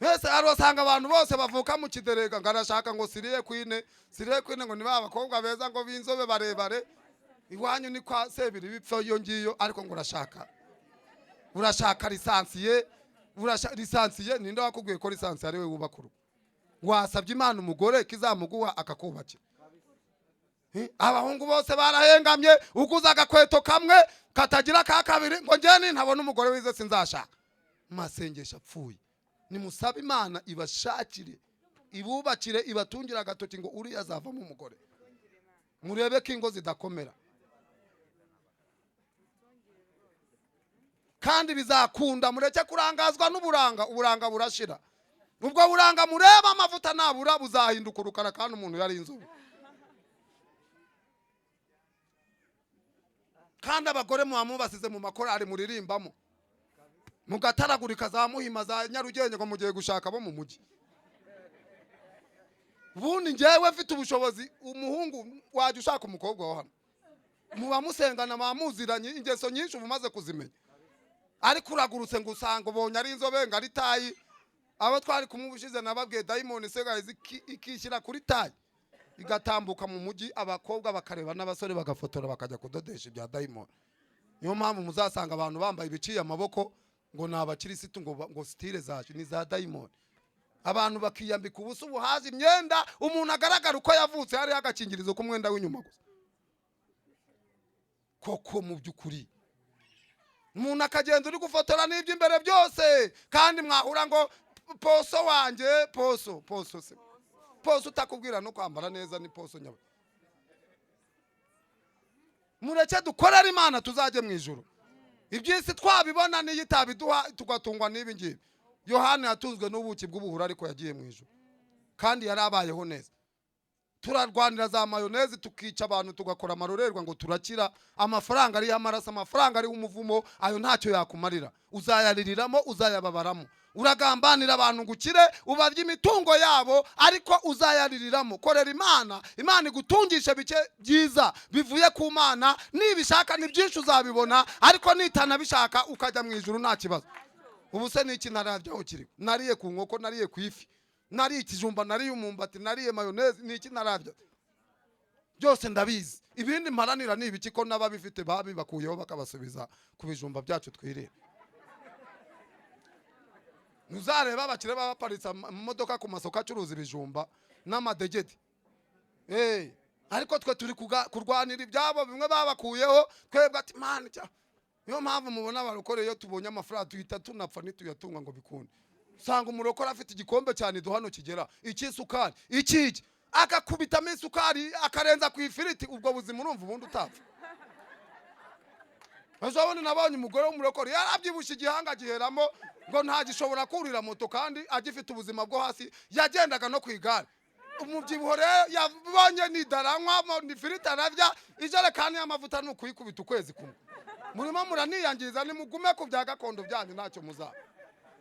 Wese arosanga abantu bose bavuka mu kiderega ngarashaka ngo siriye kwine ngo niba abakobwa beza ngo binzobe barebare, iwanyu ni kwa sebiri bipfa iyo ngiyo, ariko ngo urashaka lisansiye, ninde wakubwiye ko lisansiye ari we wubaka urugo? Wasabye Imana umugore kizamuguha akakubakira. Abahungu bose barahengamye, ukuza agakweto kamwe katagira ka kabiri ngo njye ntabona umugore wize sinzashaka. Masengesha apfuye. Nimusabe Imana ibashakire, ibubakire, ibatungira agatoki ngo uri azavamo umugore. Murebe ko ingo zidakomera. Kandi bizakunda, mureke kurangazwa n'uburanga, uburanga burashira. Ubwo buranga mureba amavuta nabura buzahinduka urukara kandi umuntu yari inzobe. Kandi abagore muhamubasize mu makorari muririmbamo, mugataragurika za Muhima za Nyarugenge ngo mugiye gushaka bo mu mugi. Bundi ngewe mfite ubushobozi, umuhungu waje ushaka umukobwa wa hano, muba musengana bamuziranye ingeso nyinshi ubumaze kuzimenya, ariko uragurutse ngo usanga ubonye ari inzobe ngari tayi. Abo twari kumubushize nababwiye Diamond segayizi ikishyira kuri tayi igatambuka mu mugi, abakobwa bakareba n'abasore bagafotora bakajya kudodesha ibya Diamond. Niyo mpamvu muzasanga abantu bambaye ibiciye amaboko ngo nabakirisitu ngo style zacu ni za Diamond. Abantu bakiyambika ubusa ubuhazi imyenda, umuntu agaragara uko yavutse, hari agakingirizo ku mwenda w'inyuma gusa. Koko mu byukuri umuntu akagenda uri gufotora n'ibyo imbere byose, kandi mwahura ngo poso wanje, poso utakubwira no kwambara neza ni poso nyawe. Mureke dukorera Imana tuzaje mu ijuru. Ibyisi twabibona n'iyitabiduha tugatungwa n'ibi ngibi. Yohana yatunzwe n'ubuki bw'ubuhura ariko yagiye mu ijuru, kandi yarabayeho neza. Turarwanira za mayonezi tukica abantu tugakora amarorerwa ngo turakira. Amafaranga ari y'amaraso, amafaranga ari umuvumo, ayo ntacyo yakumarira. Uzayaririramo, uzayababaramo. Uragambanira abantu gukire, ubarya imitungo yabo, ariko uzayaririramo. Korera Imana, Imana igutungishe bike byiza bivuye ku Mana. Nibishaka ni byinshi uzabibona, ariko nitanabishaka ukajya mu ijuru nta kibazo. Ubu se niki nararyaho kiri? Nariye ku nkoko, nariye ku ifi, nariye ikijumba, nariye umumbati, nariye mayonezi, niki nararya? Byose ndabizi. Ibindi mparanira ni ibiki ko n'ababifite babi bakuyeho bakabasubiza ku bijumba byacu twirira. Muzareba abakire baparitsa imodoka ku masoko acuruza ibijumba n'amadegede. Ariko twe turi kurwanira ibyabo bimwe babakuyeho, twebwe ati Mana cya. Niyo mpamvu mubona abarokore iyo tubonye amafaranga tuhita tunapfa nituyatunga ngo bikunde. Usanga umurokore afite igikombe cyane duhano kigera ikisukari ikiki, akakubitamo isukari akarenza ku ifiriti. Ubwo buzima urumva ubundi utapfa. Azabone nabonye umugore w'umurokore yarabyibushye igihanga giheramo ngo ntagishobora kurira moto, kandi agifite ubuzima bwo hasi, yagendaga no kwigara. Umubyibuho rero yabonye ni daranywa ni firiti arabya, ijerekani y'amavuta n'ukuyikubita ukwezi kumwe. Murimo muraniyangiza, nimugume ku bya gakondo byanyu ntacyo muzaba.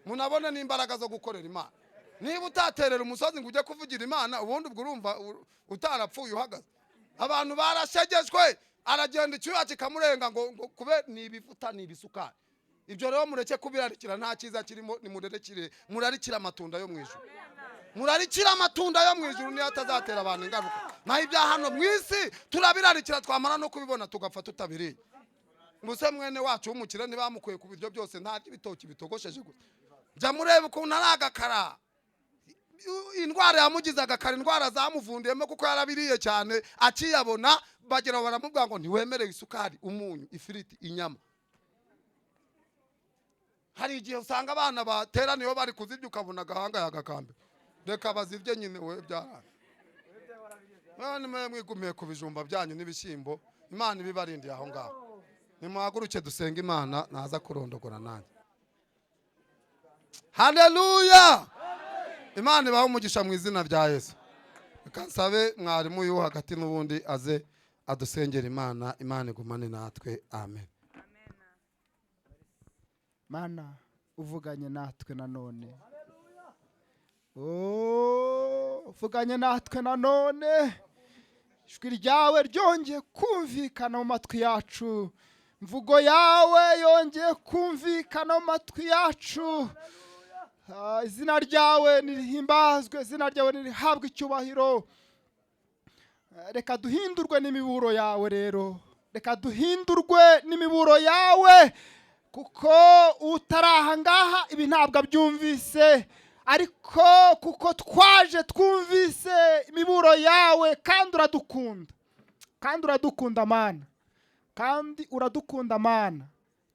Munabone n'imbaraga zo gukorera Imana. Niba utaterera umusozi ngo ujye kuvugira Imana, ubundi ubwo urumva utarapfuye uhagaze. Abantu barashegejwe, aragenda icyuya kikamurenga ngo kube ni ibivuta ni ibisukari. Ibyo rero mureke kubirarikira, nta cyiza kirimo. Nimurerekire, murarikira amatunda yo mu ijuru. Murarikira amatunda yo mu ijuru niyo atazatera abantu ingaruka. Naho ibya hano mu isi turabirarikira, twamara no kubibona tugapfa tutabiriye. Muse mwene wacu w'umukire ntibamukuye ku biryo byose, nta by'ibitoki bitogosheje gusa. Jya murebe ukuntu ari agakara. indwara yamugizaga kare, indwara zamuvundiyemo kuko yarabiriye cyane, akiyabona bagira baramubwira ngo ntiwemerewe isukari, umunyu, ifiriti, inyama. Hari igihe usanga abana bateraniyeho bari kuzirya ukabona agahanga yagakambe, reka bazirye nyine we byara. None mwigumiye ku bijumba byanyu n'ibishyimbo, Imana ibibarindiye aho ngaho. Nimuhaguruke dusenga Imana naza kurondogora nanjye. Haleluya! Imana ibahe umugisha mu izina rya Yesu. Kansabe mwarimu yo hagati n'ubundi aze adusengera Imana, Imana igumane natwe. Amen. Mana uvuganye natwe nanone. Uvuganye natwe nanone. Ijwi ryawe ryongeye kumvikana mu matwi yacu. Mvugo yawe yongeye kumvikana mu matwi yacu. Izina ryawe nirihimbazwe, izina ryawe nirihabwe icyubahiro. Reka duhindurwe n'imiburo yawe rero. Reka duhindurwe n'imiburo yawe. Kuko utaraha ngaha ibi ntabwo abyumvise, ariko kuko twaje twumvise imiburo yawe, kandi uradukunda. Kandi uradukunda Mana. Kandi uradukunda Mana.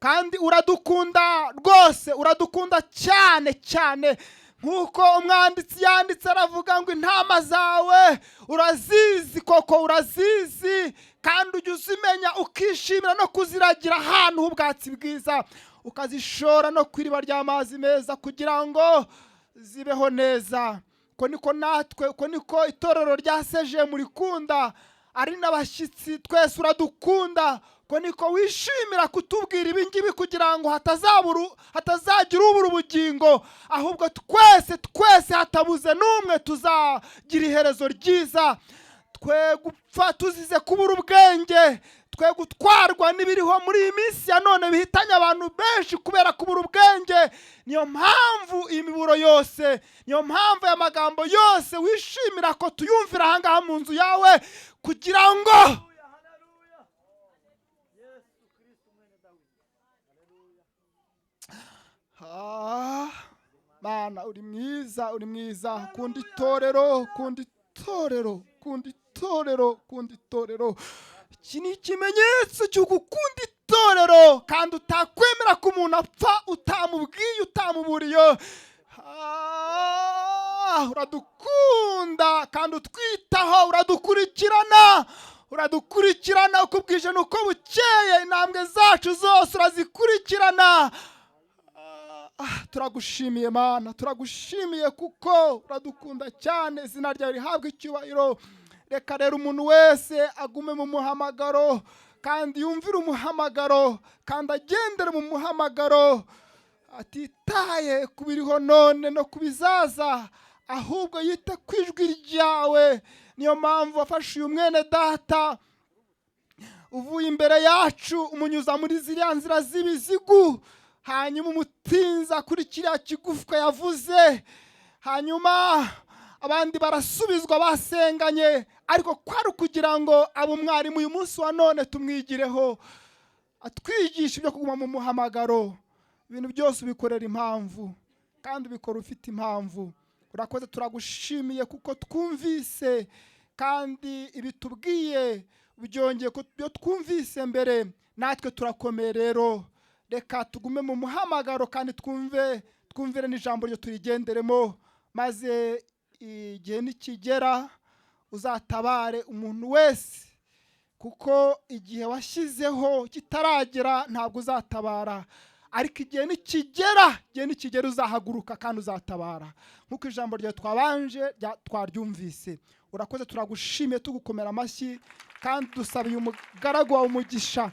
Kandi uradukunda rwose, uradukunda cyane cyane. Nkuko umwanditsi yanditse aravuga ngo intama zawe urazizi, koko urazizi, kandi ujya uzimenya ukishimira no kuziragira ahantu h'ubwatsi bwiza, ukazishora no ku iriba ry'amazi meza kugira ngo zibeho neza. Uko niko natwe, uko niko itorero rya seje murikunda, ari n'abashyitsi twese uradukunda. Uko niko wishimira kutubwira ibi ngibi kugira ngo hatazagira ubura ubugingo, ahubwo twese hatabuze n'umwe tuzagira iherezo ryiza. Twe gupfa tuzize kubura ubwenge, twe gutwarwa n'ibiriho muri iyi minsi ya none bihitanye abantu benshi kubera kubura ubwenge. Niyo mpamvu iyi miburo yose, niyo mpamvu aya magambo yose wishimira ko tuyumvira ahangaha mu nzu yawe, kugira ngo Mana uri mwiza, uri mwiza. Kundi itorero, kundi itorero, kundi itorero, kundi itorero. Iki ni ikimenyetso cy'uko ukunda itorero, kandi utakwemera ko umuntu apfa utamubwiye, utamuburiye. Uradukunda kandi utwitaho, uradukurikirana. Uradukurikirana uko bwije nuko bukeye, intambwe zacu zose urazikurikirana. Turagushimiye Mana, turagushimiye kuko uradukunda cyane. Izina ryawe rihabwe icyubahiro. Reka rero umuntu wese agume mu muhamagaro, kandi yumvire umuhamagaro, kandi agendere mu muhamagaro, atitaye ku biriho none no ku bizaza, ahubwo yite ku ijwi ryawe. Niyo mpamvu wafashe uyu mwene data uvuye imbere yacu, umunyuza muri ziriya nzira z'ibizigu, hanyuma umutinza kuri kiriya kigufwa yavuze, hanyuma abandi barasubizwa basenganye, ariko kwari kugira ngo abo mwarimu uyu munsi wa none tumwigireho, atwigisha ibyo kuguma mu muhamagaro. Ibintu byose ubikorera impamvu, kandi ubikora ufite impamvu. Urakoze, turagushimiye kuko twumvise, kandi ibitubwiye byongeye ku byo twumvise mbere. Natwe turakomeye rero, reka tugume mu muhamagaro, kandi twumvire n'ijambo ryo turigenderemo, maze igihe nikigera uzatabare umuntu wese, kuko igihe washyizeho kitaragera ntabwo uzatabara, ariko igihe nikigera uzahaguruka kandi uzatabara, nk'uko ijambo ryawe twaryumvise. Urakoze, turagushimiye, tugukomera amashyi, kandi dusabiye umugaragu wawe umugisha.